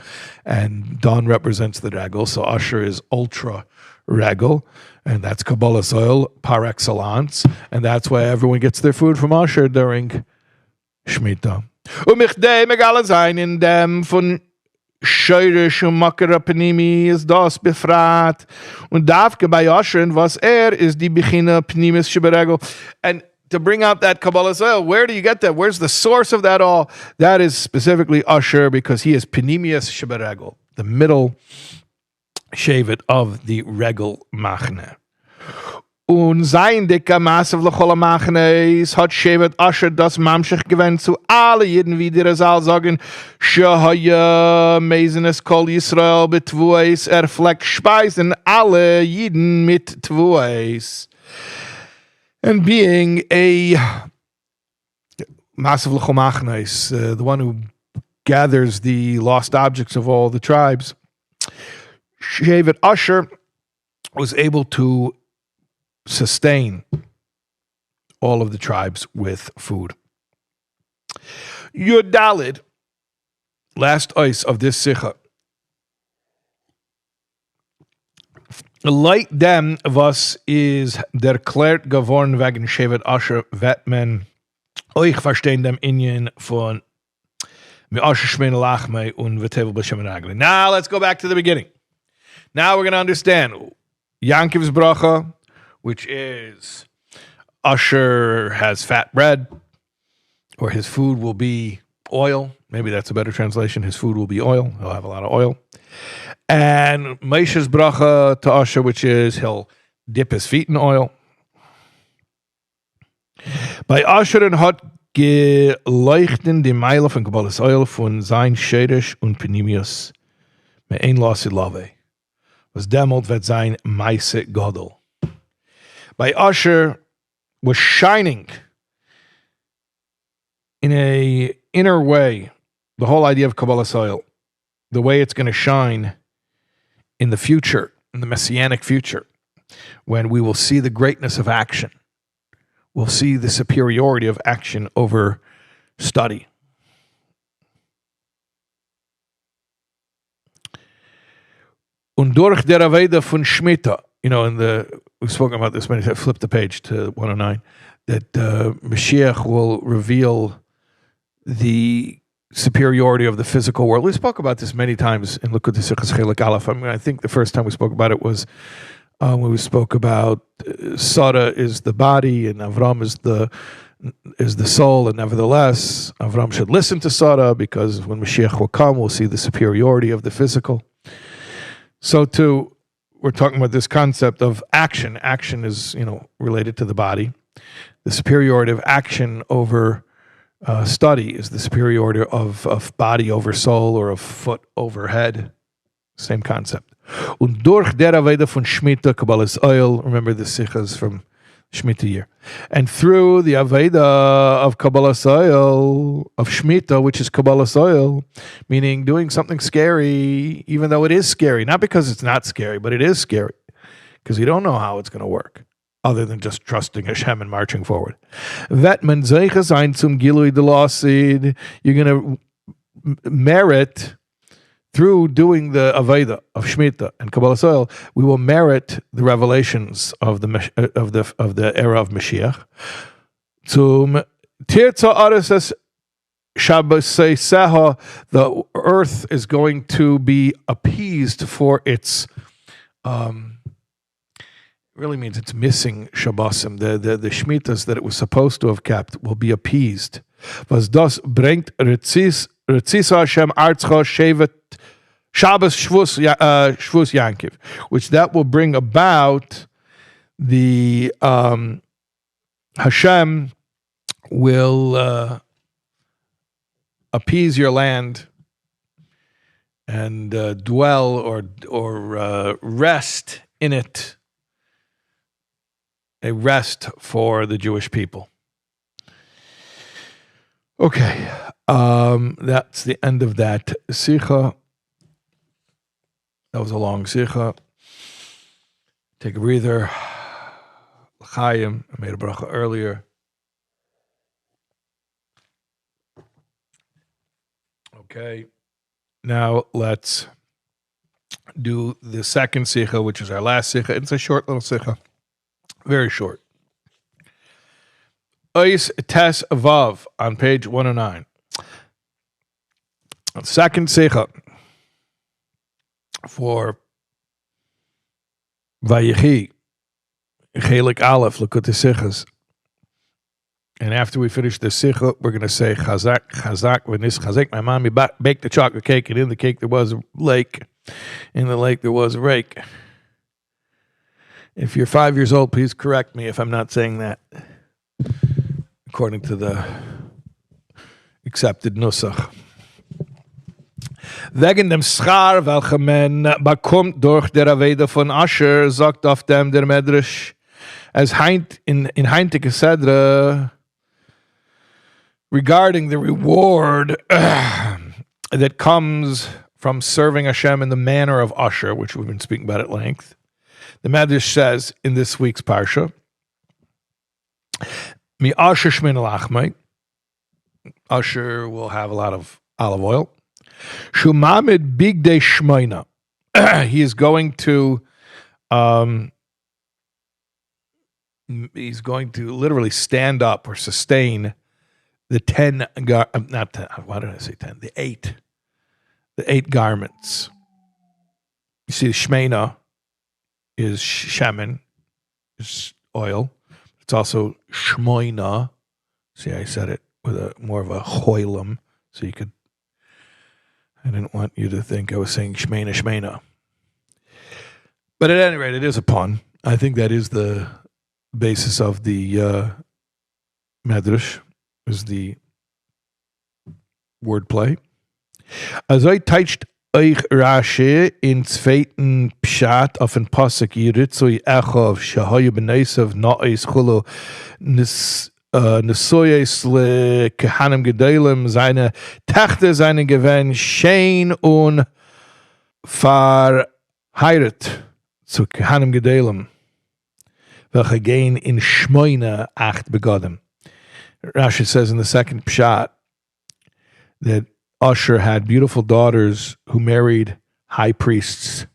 and Don represents the Regel. So Asher is ultra Regel, and that's Kabbalas Ol par excellence. And that's why everyone gets their food from Asher during Shmita. Umichdei megala sein in dem von Scheurisch und Makara Pnimi ist das befragt. Und Davke bei Asher, was ist die Bechina Pnimis Sheberegel. And to bring out that Kabbalas Ol, where do you get that? Where's the source of that all? That is specifically Asher, because he is Pnimius Sheberegel, the middle Shevet of the Regel Machne. Und sein dicker Maße v'lechol Machnes hat Shevet Asher das Mamshech gewinnt zu alle Jeden, wie die Rezal sagen, Shehaya Mezenes Kol Yisrael betvueis, fleckt speisen alle Jeden mit tvueis. And being a Masav l'chomachnes, the one who gathers the lost objects of all the tribes. Shevet Asher was able to sustain all of the tribes with food. Yud Dalid, last ice of this Sicha. Light dem was is der klärt geworden wegen Shevet Asher wird man euch verstehen dem Inyan von Now let's go back to the beginning. Now we're going to understand Yankiv's bracha, which is Asher has fat bread, or his food will be oil. Maybe that's a better translation. His food will be oil. He'll have a lot of oil. And Moshe's bracha to Asher, which is he'll dip his feet in oil. By Asher and Hot geleuchten die Meile von Kabbalas Ol von sein Scherisch und Penimius mit ein Losse Lave. Was dämmelt wird sein Meise Gadol. By Asher was shining in a inner way, the whole idea of Kabbalas Ol, the way it's going to shine in the future, in the messianic future, when we will see the greatness of action. We'll see the superiority of action over study. Und durch der Aveda von Shmita, we've spoken about this many times, flip the page to 109, that Mashiach will reveal the superiority of the physical world. We spoke about this many times in Likkutei Sichos Chelik Aleph. I think the first time we spoke about it was when we spoke about Sarah is the body and Avram is the soul, and nevertheless Avram should listen to Sarah because when Mashiach will come, we'll see the superiority of the physical. So too, we're talking about this concept of action. Action is related to the body. The superiority of action over study is the superiority of body over soul, or of foot over head. Same concept. Und durch der Aveda von Shmita, Kabbalas Ol, remember the Sichas from Shmita year. And through the Aveda of Kabbalas Ol, of Shmita, which is Kabbalas Ol, meaning doing something scary, even though it is scary. Not because it's not scary, but it is scary. Because you don't know how it's going to work, other than just trusting Hashem and marching forward. Vet man zeicha sein zum Gilui de Lasid, you're going to merit. Through doing the Aveda of Shmita and Kabbalas Ol, we will merit the revelations of the era of Mashiach. Zum Tirza Ares Shabbaseseha, the earth is going to be appeased for its really means it's missing Shabbosim. The Shmitas that it was supposed to have kept will be appeased. Was das bringt Retzis Hashem Artzcha Shevet Shabbos Shvus Yankiv, which that will bring about the Hashem will appease your land and dwell or rest in it, a rest for the Jewish people. Okay, that's the end of that Sicha. That was a long Sicha. Take a breather. L'chaim. I made a bracha earlier. Okay. Now let's do the second Sicha, which is our last Sicha. It's a short little Sicha. Very short. Ois Tes Vav on page 109. Second Sicha for Vayechi, Chelik Aleph, Likkutei Sichos. And after we finish the Sicha, we're going to say Chazak, Chazak, V'nis Chazak. My mommy baked the chocolate cake, and in the cake there was a lake. In the lake there was a rake. If you're 5 years old, please correct me if I'm not saying that, according to the accepted Nusach. Wegen dem Schar, welcher man bekommt durch der Aveda von Asher, sagt auf dem der Midrash, as in heintige Sedra, regarding the reward that comes from serving Hashem in the manner of usher, which we've been speaking about at length. The Midrash says in this week's parsha, Mi usher shmin lachmai. Usher will have a lot of olive oil. Shumamid bigdei shmoina. He is going to literally stand up or sustain the 8 garments. You see, the shmeina is shemen, is oil. It's also shmoina. See, I said it with a more of a hoilum, so you could. I didn't want you to think I was saying shmeina. But at any rate, it is a pun. I think that is the basis of the Midrash, is the wordplay. As I touched euch Rashi in zweiten Pshat auf den Pasuk Yiritzui Echov Shahayu B'Neisav Na'is Chulu Nesoyes Le Kehanim Gedolim seine Techte seine Gewinn Shein und verheiratet zu Kehanim Gedolim, welche gehen in Shmoina 8 begodim. Rashi says in the second Pshat that Usher had beautiful daughters who married high priests.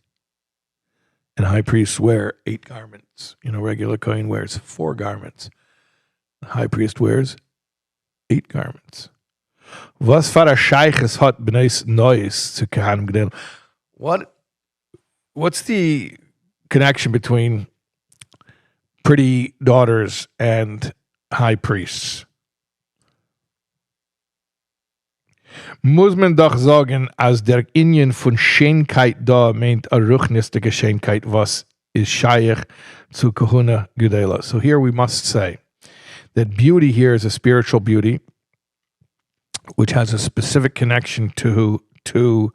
And high priests wear 8 garments. Regular Kohen wears 4 garments. The high priest wears 8 garments. Was für ein Scheiches hat b'neis Neues zu Kehanim Gedolim? What's the connection between pretty daughters and high priests? Muss man doch sagen, als der Inyan von Schönheit da meint a ruchnistige Schönheit, was is shaykh zu Kohen Gadol. So here we must say that beauty here is a spiritual beauty, which has a specific connection to the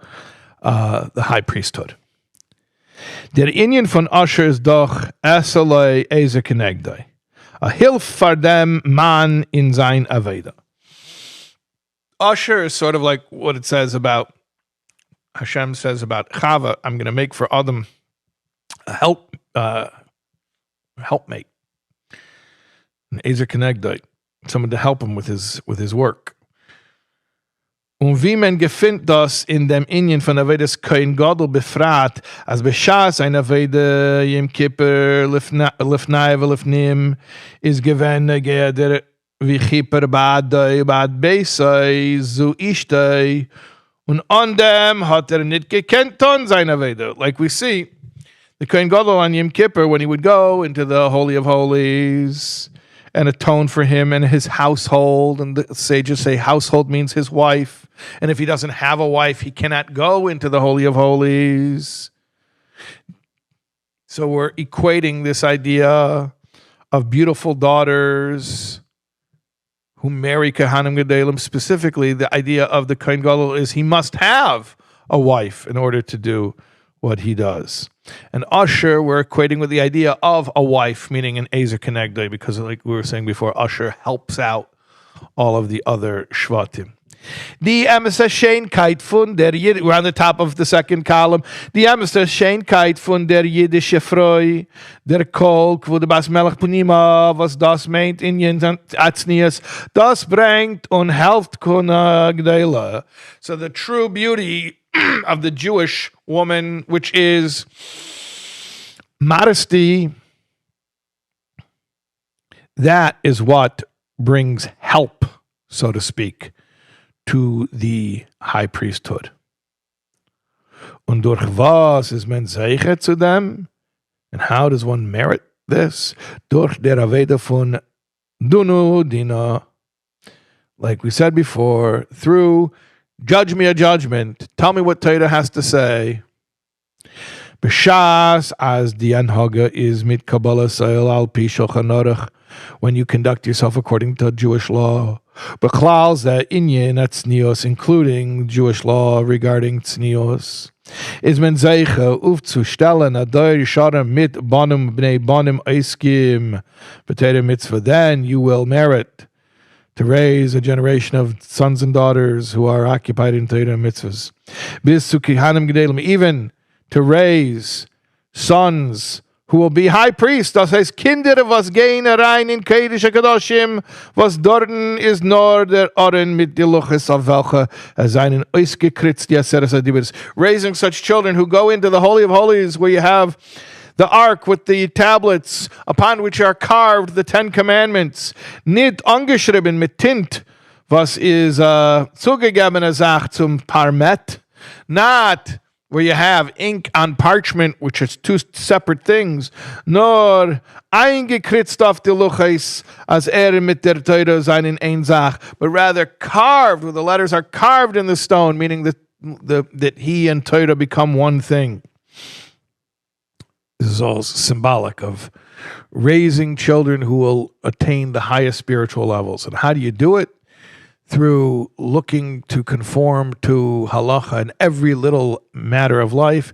high priesthood. Der Inyan von Usher is doch esalei eze kenegdai, a hilf for dem man in sein aveda. Usher is sort of like what it says about, Hashem says about Chava, I'm going to make for Adam a helpmate, an Ezer Kenegdite, someone to help him with his work. Und wie man gefindt das in dem Inyan von Avedas Kohen Gadol befragt, als Beshas ein Aveda Yom Kippur lifnai v'lifnim is given der wie Kippur bad Beisai zu Ishtay, und on dem hat nicht gekannt on sein Aveda. Like we see, the Kohen Gadol on Yom Kippur, when he would go into the Holy of Holies and atone for him and his household, and the sages say household means his wife, and if he doesn't have a wife, he cannot go into the Holy of Holies. So we're equating this idea of beautiful daughters who marry Kehanim Gedolim. Specifically, the idea of the Kohen Gadol is he must have a wife in order to do what he does. And Usher, we're equating with the idea of a wife, meaning an Ezer Kenegdai, because like we were saying before, Usher helps out all of the other Shvatim. Die Emser Schönheit von der Yid, we're on the top of the second column. Die Emser Schönheit von der jüdische Freu, der Kolk, wo der Bas Melech Punima, was das meint in Atznias, das bringt und helft Kohen Gadol. So the true beauty of the Jewish woman, which is modesty, that is what brings help, so to speak, to the high priesthood. Und durch was ist man sicher zu dem? And how does one merit this? Durch der Aveda von Dunu Dina. Like we said before, through judge me a judgment. Tell me what Torah has to say. B'shas as the anhaga is mit Kabbalas Ol al pi shulchan aruch, when you conduct yourself according to Jewish law. B'klal the inyan at tznios, including Jewish law regarding tznios, is men zeicha uf zu stellen adar yisharim mit banim bnei banim eiskim b'teira mitzvah. Then you will merit to raise a generation of sons and daughters who are occupied in Torah and mitzvahs. Bis zu Kehanim Gedolim, even to raise sons who will be high priests. Das heißt, Kinder, was gehen rein in Kodesh HaKadoshim, was dorten ist nur der Oren mit die Luches, auf welche seinen ausgekritzt Yaseres Adibers. Raising such children who go into the Holy of Holies, where you have the ark with the tablets upon which are carved the Ten Commandments. Nicht angeschrieben mit Tint, was is zugegebene Sach zum Parmet. Not where you have ink on parchment, which is two separate things, nor eingekritzt auf die Luchais, as mit der Teure seinen ein Sach, but rather carved, where the letters are carved in the stone, meaning that he and Teure become one thing. This is all symbolic of raising children who will attain the highest spiritual levels. And how do you do it? Through looking to conform to halacha in every little matter of life,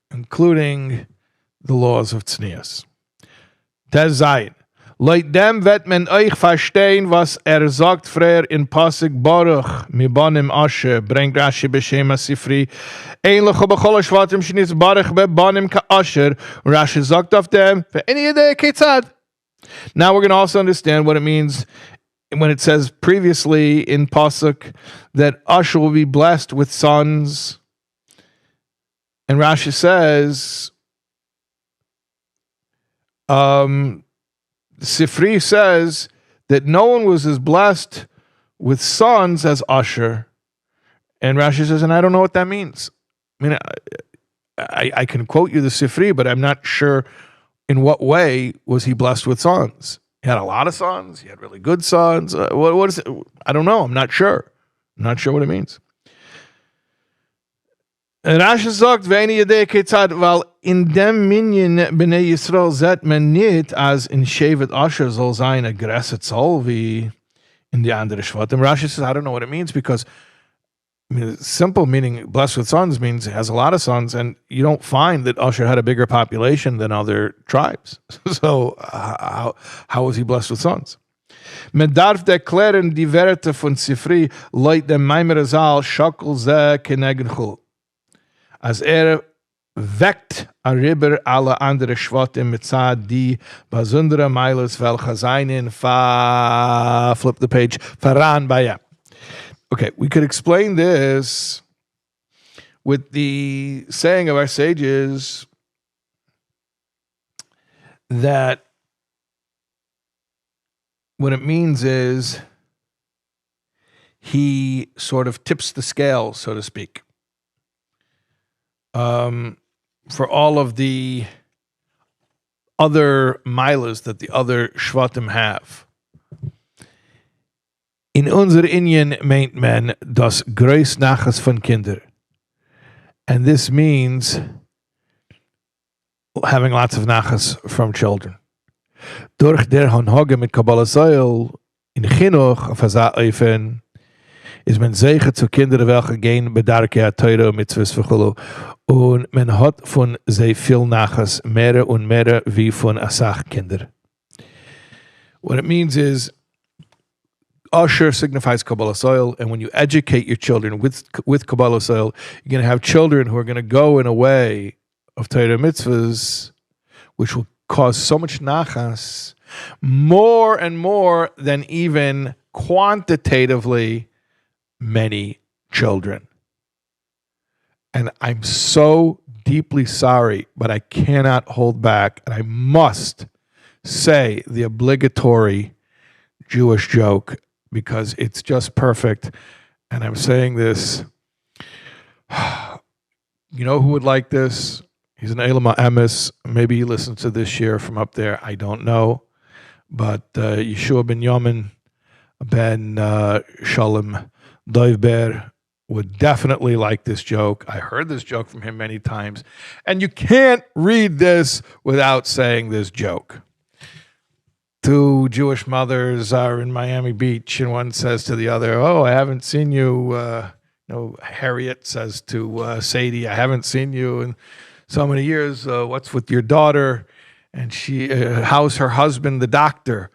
including the laws of tznius. Das sein. Leut dem wird man euch verstehen, was sagt früher in Pasuk Baruch, Mibanim Asher, bringt Rashi b'Shem HaSifri, ähnlich b'chol HaShvatim shnis Baruch bebanim ka'asher, Rashi sagt auf dem, ve'eni yedei ketzad. Now we're going to also understand what it means when it says previously in Pasuk that Asher will be blessed with sons. And Rashi says, Sifri says that no one was as blessed with sons as Asher. And Rashi says, and I don't know what that means. I mean, I can quote you the Sifri, but I'm not sure in what way was he blessed with sons. He had a lot of sons. He had really good sons. What is it? I don't know. I'm not sure. I'm not sure what it means. And Rashi sagt, ve'eni yedei ketzad, weil in dem Minyan b'nei Yisrael zet men nit, as in Shevet Asher soll sein a größer Zoll wie in the andere Shvatim. Rashi says, I don't know what it means, because I mean, simple meaning blessed with sons means he has a lot of sons, and you don't find that Asher had a bigger population than other tribes. So how was he blessed with sons? Man darf deklären die Werte von Sifri, leut dem Maimer Azal, shakel ze kenegechul. As weckt a riber alle andere Shvatim mitzad die besondere Meiles welche seinen flip the page, faran baya. Okay, we could explain this with the saying of our sages that what it means is he sort of tips the scale, so to speak, for all of the other milas that the other Shvatim have. In unser Inyan meint men das Groß Nachas von Kinder. And this means having lots of Nachas from children. Durch der Hanhage mit Kabbalas Ol in Chinuch auf Hazah Eifen is men Sicha zu Kinder, welche gehen bedarke a Teure mitzvahs v'chulu. Und men hat von sehr viel Nachas mehr und mehr wie von Asach Kinder. What it means is Asher signifies Kabbalas Ol, and when you educate your children with Kabbalas Ol, you're going to have children who are going to go in a way of Torah mitzvahs, which will cause so much nachas, more and more than even quantitatively many children. And I'm so deeply sorry, but I cannot hold back, and I must say the obligatory Jewish joke, because it's just perfect. And I'm saying this. You know who would like this? He's an Elam Emes. Maybe he listens to this year from up there. I don't know. But Yeshua ben Yomin ben Shalom Doivber would definitely like this joke. I heard this joke from him many times. And you can't read this without saying this joke. Two Jewish mothers are in Miami Beach, and one says to the other, "Oh, I haven't seen you." Harriet says to Sadie, "I haven't seen you in so many years. What's with your daughter?" And she, how's her husband, the doctor?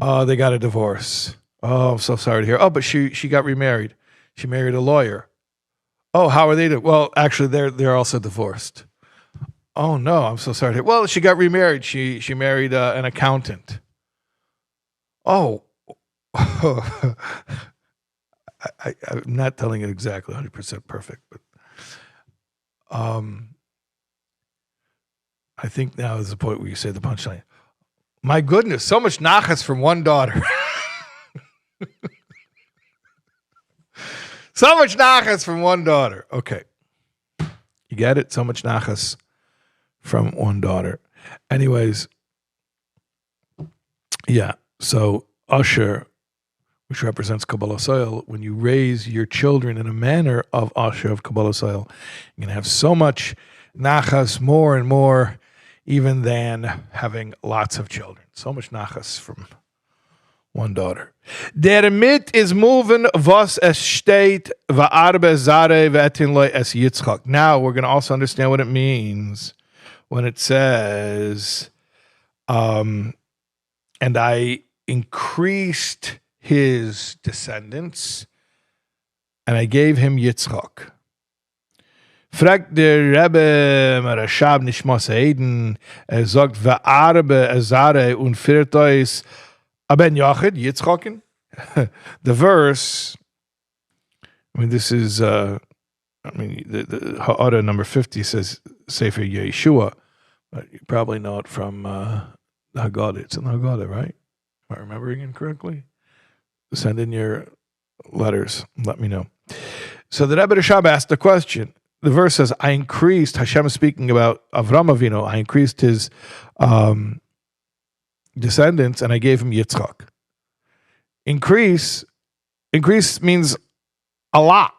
"Oh, they got a divorce." Oh, I'm so sorry to hear. Oh, but she got remarried. She married a lawyer. Oh, how are they doing? Well, actually, they're also divorced. Oh no, I'm so sorry to hear. Well, she got remarried. She married an accountant. Oh, I'm not telling it exactly 100% perfect, but I think now is the point where you say the punchline. My goodness, so much nachas from one daughter. So much nachas from one daughter. Okay. You get it? So much nachas from one daughter. Anyways, yeah. So Usher, which represents Kabbalas Ol, when you raise your children in a manner of Usher, of Kabbalas Ol, you're going to have so much nachas, more and more, even than having lots of children. So much nachas from one daughter. Der mit is moving was es steht va'arbe zare ve'etin loy es Yitzchak. Now we're going to also understand what it means when it says, and I increased his descendants and I gave him Yitzchak. Fragt der Rebbe Marashab Nishmas Eden, sagt va'arbe zare und firtois Aben Yachid, Yitzchakin. The verse, I mean, this is, the Ha'ara number 50 says Sefer Yeshua, but you probably know it from the Haggadah. It's in the Haggadah, right? Am I remembering it correctly? Send in your letters. Let me know. So the Rebbe Rashab asked the question. The verse says, I increased, Hashem is speaking about Avram Avinu, I increased his descendants, and I gave him Yitzchak. Increase means a lot.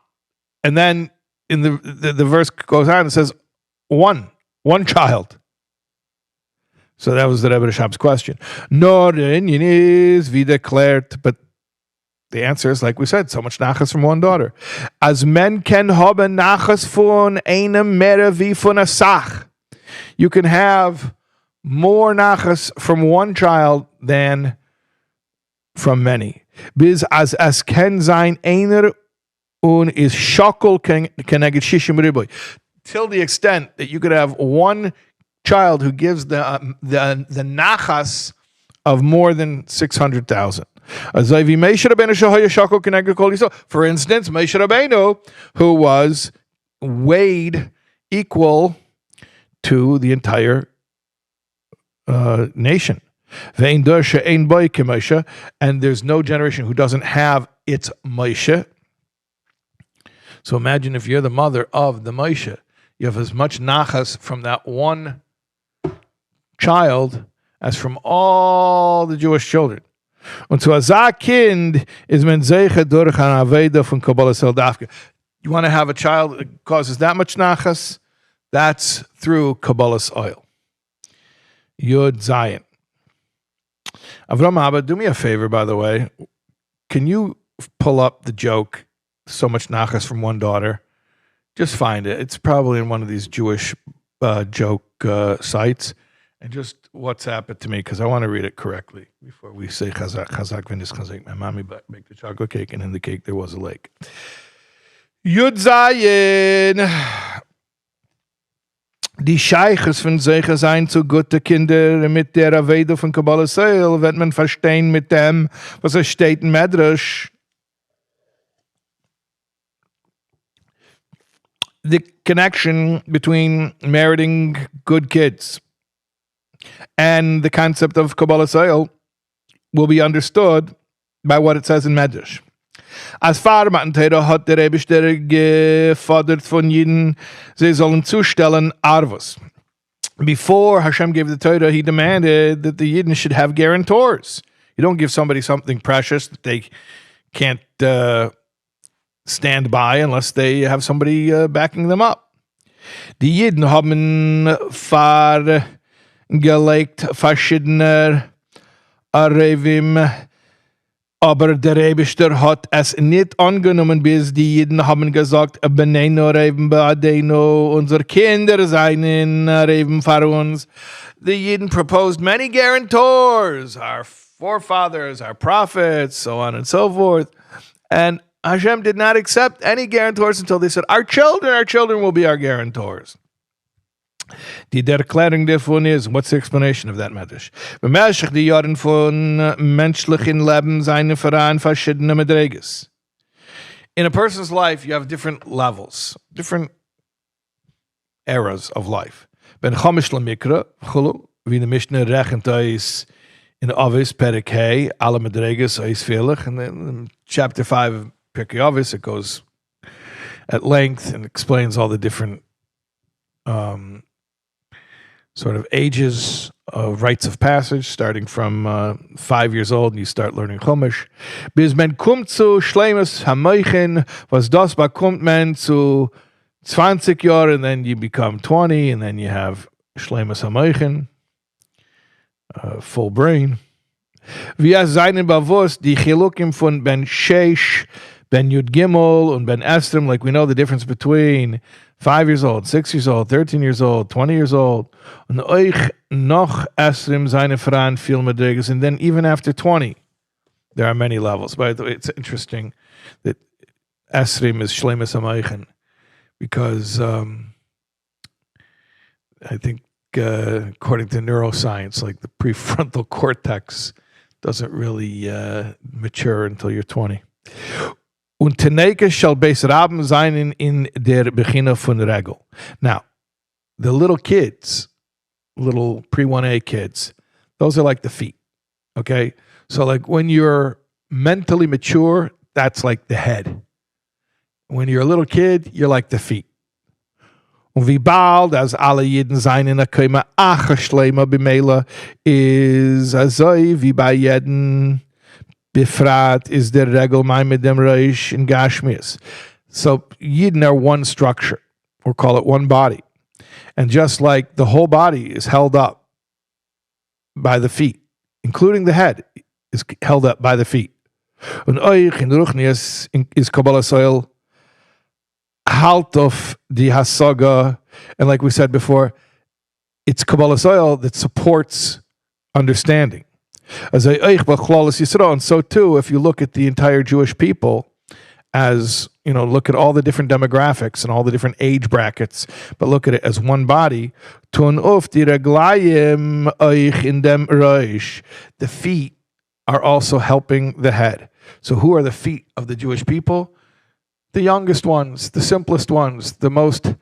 And then in the verse goes on and says one child. So that was the Rebbe Rashab's question. No, the Indian is wie declared, but the answer is, like we said, so much nachas from one daughter. As men can haben nachas von einem mehr wie von a sach. You can have more nachas from one child than from many. Bis as ken sein einer un is shokol keneged shishim riboy. Till the extent that you could have one child who gives the nachas of more than 600,000. For instance, Moshe Rabbeinu, who was weighed equal to the entire nation. And there's no generation who doesn't have its Moshe. So imagine if you're the mother of the Moshe, you have as much nachas from that one child as from all the Jewish children. Und so as a kind is men zeiche durch an Aveda von Kabbalas Ol dafke. You want to have a child that causes that much nachas? That's through Kabbalas Ol. Yud Zion. Avram Abba, do me a favor, by the way. Can you pull up the joke, so much nachas from one daughter? Just find it. It's probably in one of these Jewish joke sites. And just WhatsApp it to me, because I want to read it correctly before we say chazak, chazak, v'nis chazak. My mommy baked the chocolate cake, and in the cake there was a lake. Yud Zayin. Die Scheiches von Sicha sein zu gute Kinder mit der Aveda von Kabbalas Ol, wird man verstehen mit dem, was steht in Midrash. The connection between meriting good kids and the concept of Kabbalas Ol will be understood by what it says in Midrash. As far Matan Torah hat der Rebischter gefordert von Jiden, sie sollen zustellen Arvos. Before Hashem gave the Torah, he demanded that the Yidden should have guarantors. You don't give somebody something precious that they can't stand by unless they have somebody backing them up. Die Yidden haben gelegt verschiedene Arevim, aber der Rebischter hat es nicht angenommen, bis die Jiden haben gesagt, Beneino Reben Beadeino, unsere Kinder seien Reben für uns. The Yidden proposed many guarantors. Our forefathers, our prophets, so on and so forth. And Hashem did not accept any guarantors until they said, our children will be our guarantors. Die Erklärung davon is, what's the explanation of that Midrash? Bemerkt die Jahren von menschlichen Leben seine Verein verschiedene Madreges. In a person's life, you have different levels, different eras of life. Ben Chamish Lamikra, Chulu, wie the Mishnah rechent is in Avis Perikei, alle Madreges is Velig, and then in chapter 5 of Pirkei Avis, it goes at length and explains all the different sort of ages of rites of passage, starting from 5 years old, and you start learning Chumash. Bis men kommt zu Shleimus Hamoichin, was das bekommt men zu 20 Jahre, and then you become 20, and then you have Shleimus Hamoichin, full brain. Wir seinen bewusst die Chilukim von Ben Sheish, Ben Yud Gimel, and Ben Estrim, like we know the difference between 5 years old, 6 years old, 13 years old, 20 years old. Und euch noch Estrim seine Frauen viel Madrigas. And then even after 20, there are many levels. By the way, it's interesting that Estrim is Shleimus Hamoichin, because I think according to neuroscience, like the prefrontal cortex doesn't really mature until you're 20. Und Teneke shall base Raben sein in der Beginne von Regel. Now, the little kids, little pre-1A kids, those are like the feet, okay? So like when you're mentally mature, that's like the head. When you're a little kid, you're like the feet. Und wie bald, as alle Jeden sein in der Koima Acha Shleima b'meila, is azoi wie bei Jeden Bifrat is der Regel mai mit dem Reish in Gashmias. So Yidden are one structure, or call it one body. And just like the whole body is held up by the feet, including the head is held up by the feet. Und euch in Ruchnias is Kabbalas Ol halt of the Hasaga, and like we said before, it's Kabbalas Ol that supports understanding. And so too, if you look at the entire Jewish people, as you know, look at all the different demographics and all the different age brackets, but look at it as one body. The feet are also helping the head. So who are the feet of the Jewish people? The youngest ones, the simplest ones, the most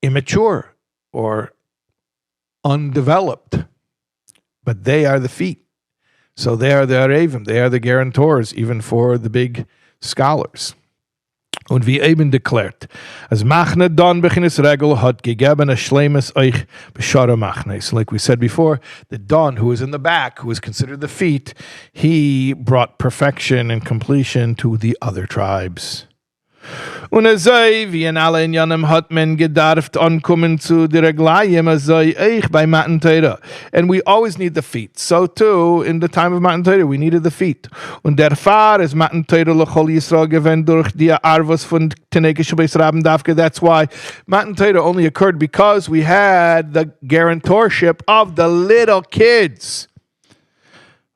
immature or undeveloped. But they are the feet. So they are the Arevim, they are the guarantors, even for the big scholars. Und wie eben declared, as Machne Don Beginnes Regel hat gegeben a Shleimus euch b'shara Machne. So like we said before, the Don, who is in the back, who is considered the feet, he brought perfection and completion to the other tribes. Und wie in alle Inyanim hat men gedarft ankommen zu der Reglayim bei Matan Torah. And we always need the feet. So too, in the time of Matan Torah, we needed the feet. Und der Fahr ist Matan Torah lechol Yisrael gewend durch die Arvos von Teneke Shabes Rabben Davke. That's why Matan Torah only occurred because we had the guarantorship of the little kids.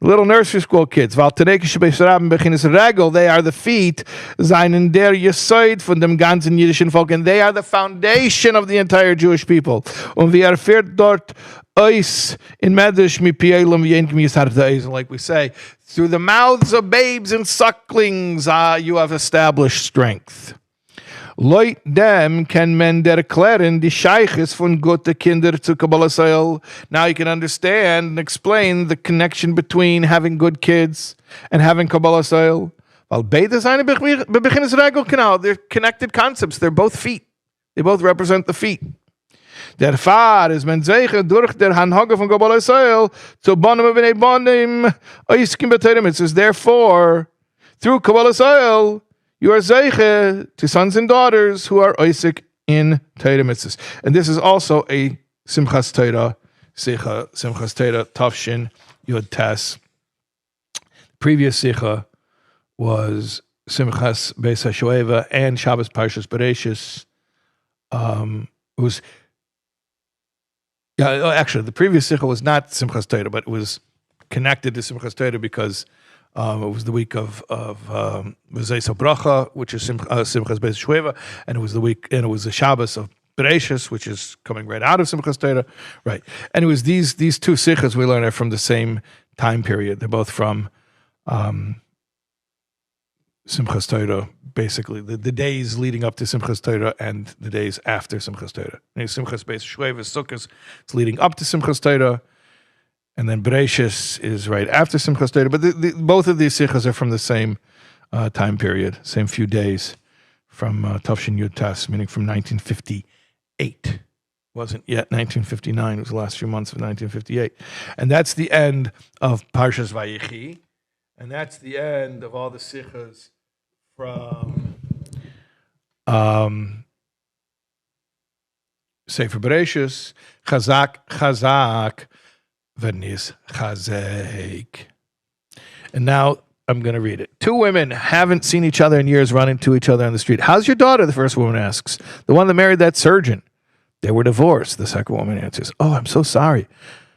Little nursery school kids. Weil Teneke Shabes Rabben beginnes Regel, they are the feet, seinen der Yesoid von dem ganzen jüdischen Volk, and they are the foundation of the entire Jewish people. Und wie fährt dort Eis in Midrash mi Pielim v'yenkim yisarta Eis, and like we say, through the mouths of babes and sucklings, you have established strength. Leut dem can men erklären die Sheiches von gute Kinder zu Kabbalas Ol. Now you can understand and explain the connection between having good kids and having Kabbalas Ol. Weil beide seine beginnes Regel genau, they're connected concepts. They're both feet. They both represent the feet. Der Fahr is men zeichen durch der Hanhage von Kabbalas Ol zu bonem b'nei bonem oiskim b'teiremitzes. Therefore, through Kabbalas Ol, you are zeiche to sons and daughters who are oisik in Torah mitzvahs. And this is also a Simchas Torah, Sicha, Simchas Torah, Tafshin, Yod Tes. Previous Sicha was Simchas Beis HaShoeva and Shabbos Parshas Bereshis. Actually, the previous Sicha was not Simchas Torah, but it was connected to Simchas Torah because it was the week of V'zeis Bracha, which is Simchas Beis Shveva, and it was the Shabbos of Bereshis, which is coming right out of Simchas Torah, right? And it was these two Sichas we learned are from the same time period. They're both from Simchas Torah, basically the days leading up to Simchas Torah and the days after Simchas Torah. Simchas Beis Shveva, Sukkos, it's leading up to Simchas Torah, and then Bereshis is right after Simchas Torah. But both of these Sichas are from the same time period, same few days, from Tafshin Yud Tes, meaning from 1958. Wasn't yet 1959. It was the last few months of 1958. And that's the end of Parshas Vayechi. And that's the end of all the Sichas from Sefer Bereshis. Chazak, Chazak, V'nis Chazek. And now I'm going to read it. Two women haven't seen each other in years, run into each other on the street. How's your daughter? The first woman asks. The one that married that surgeon. They were divorced. The second woman answers. Oh, I'm so sorry.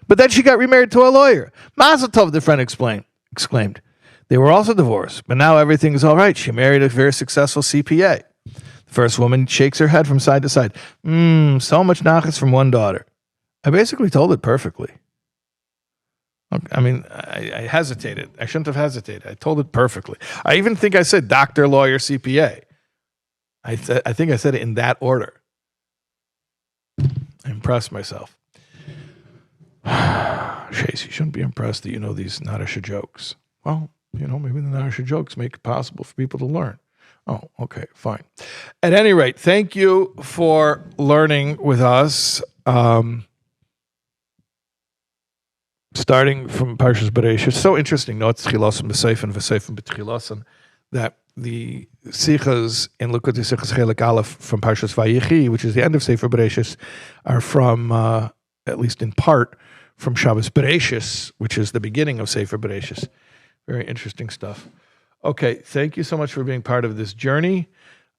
But then she got remarried to a lawyer. Mazel tov, the friend exclaimed. They were also divorced, but now everything is all right. She married a very successful CPA. The first woman shakes her head from side to side. So much nachas from one daughter. I basically told it perfectly. I mean, I hesitated. I shouldn't have hesitated. I told it perfectly. I even think I said doctor, lawyer, CPA. I think I said it in that order. I impressed myself. Shais, you shouldn't be impressed that you know these Nachas jokes. Well, maybe the Nachas jokes make it possible for people to learn. Oh, okay, fine. At any rate, thank you for learning with us. Starting from Parshas Bereshis, it's so interesting. No, it's Tchilosan b'Seifen, v'Seifen b'Tchilosan, that the Sichas in Likkutei Sichos Chelik Aleph from Parshas Vayechi, which is the end of Sefer Bereshis, are from, at least in part, from Shabbos Bereshis, which is the beginning of Sefer Bereshis. Very interesting stuff. Okay, thank you so much for being part of this journey,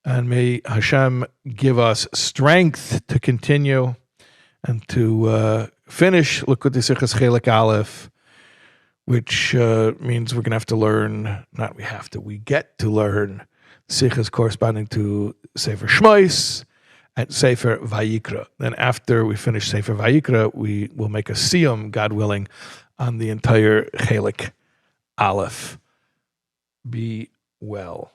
and may Hashem give us strength to continue and to finish Likkutei Sichos Chelik Aleph, which means we're going to have to learn, we get to learn Sichas corresponding to Sefer Shmos and Sefer Vayikra. Then after we finish Sefer Vayikra, we will make a siyum, God willing, on the entire Chelik Aleph. Be well.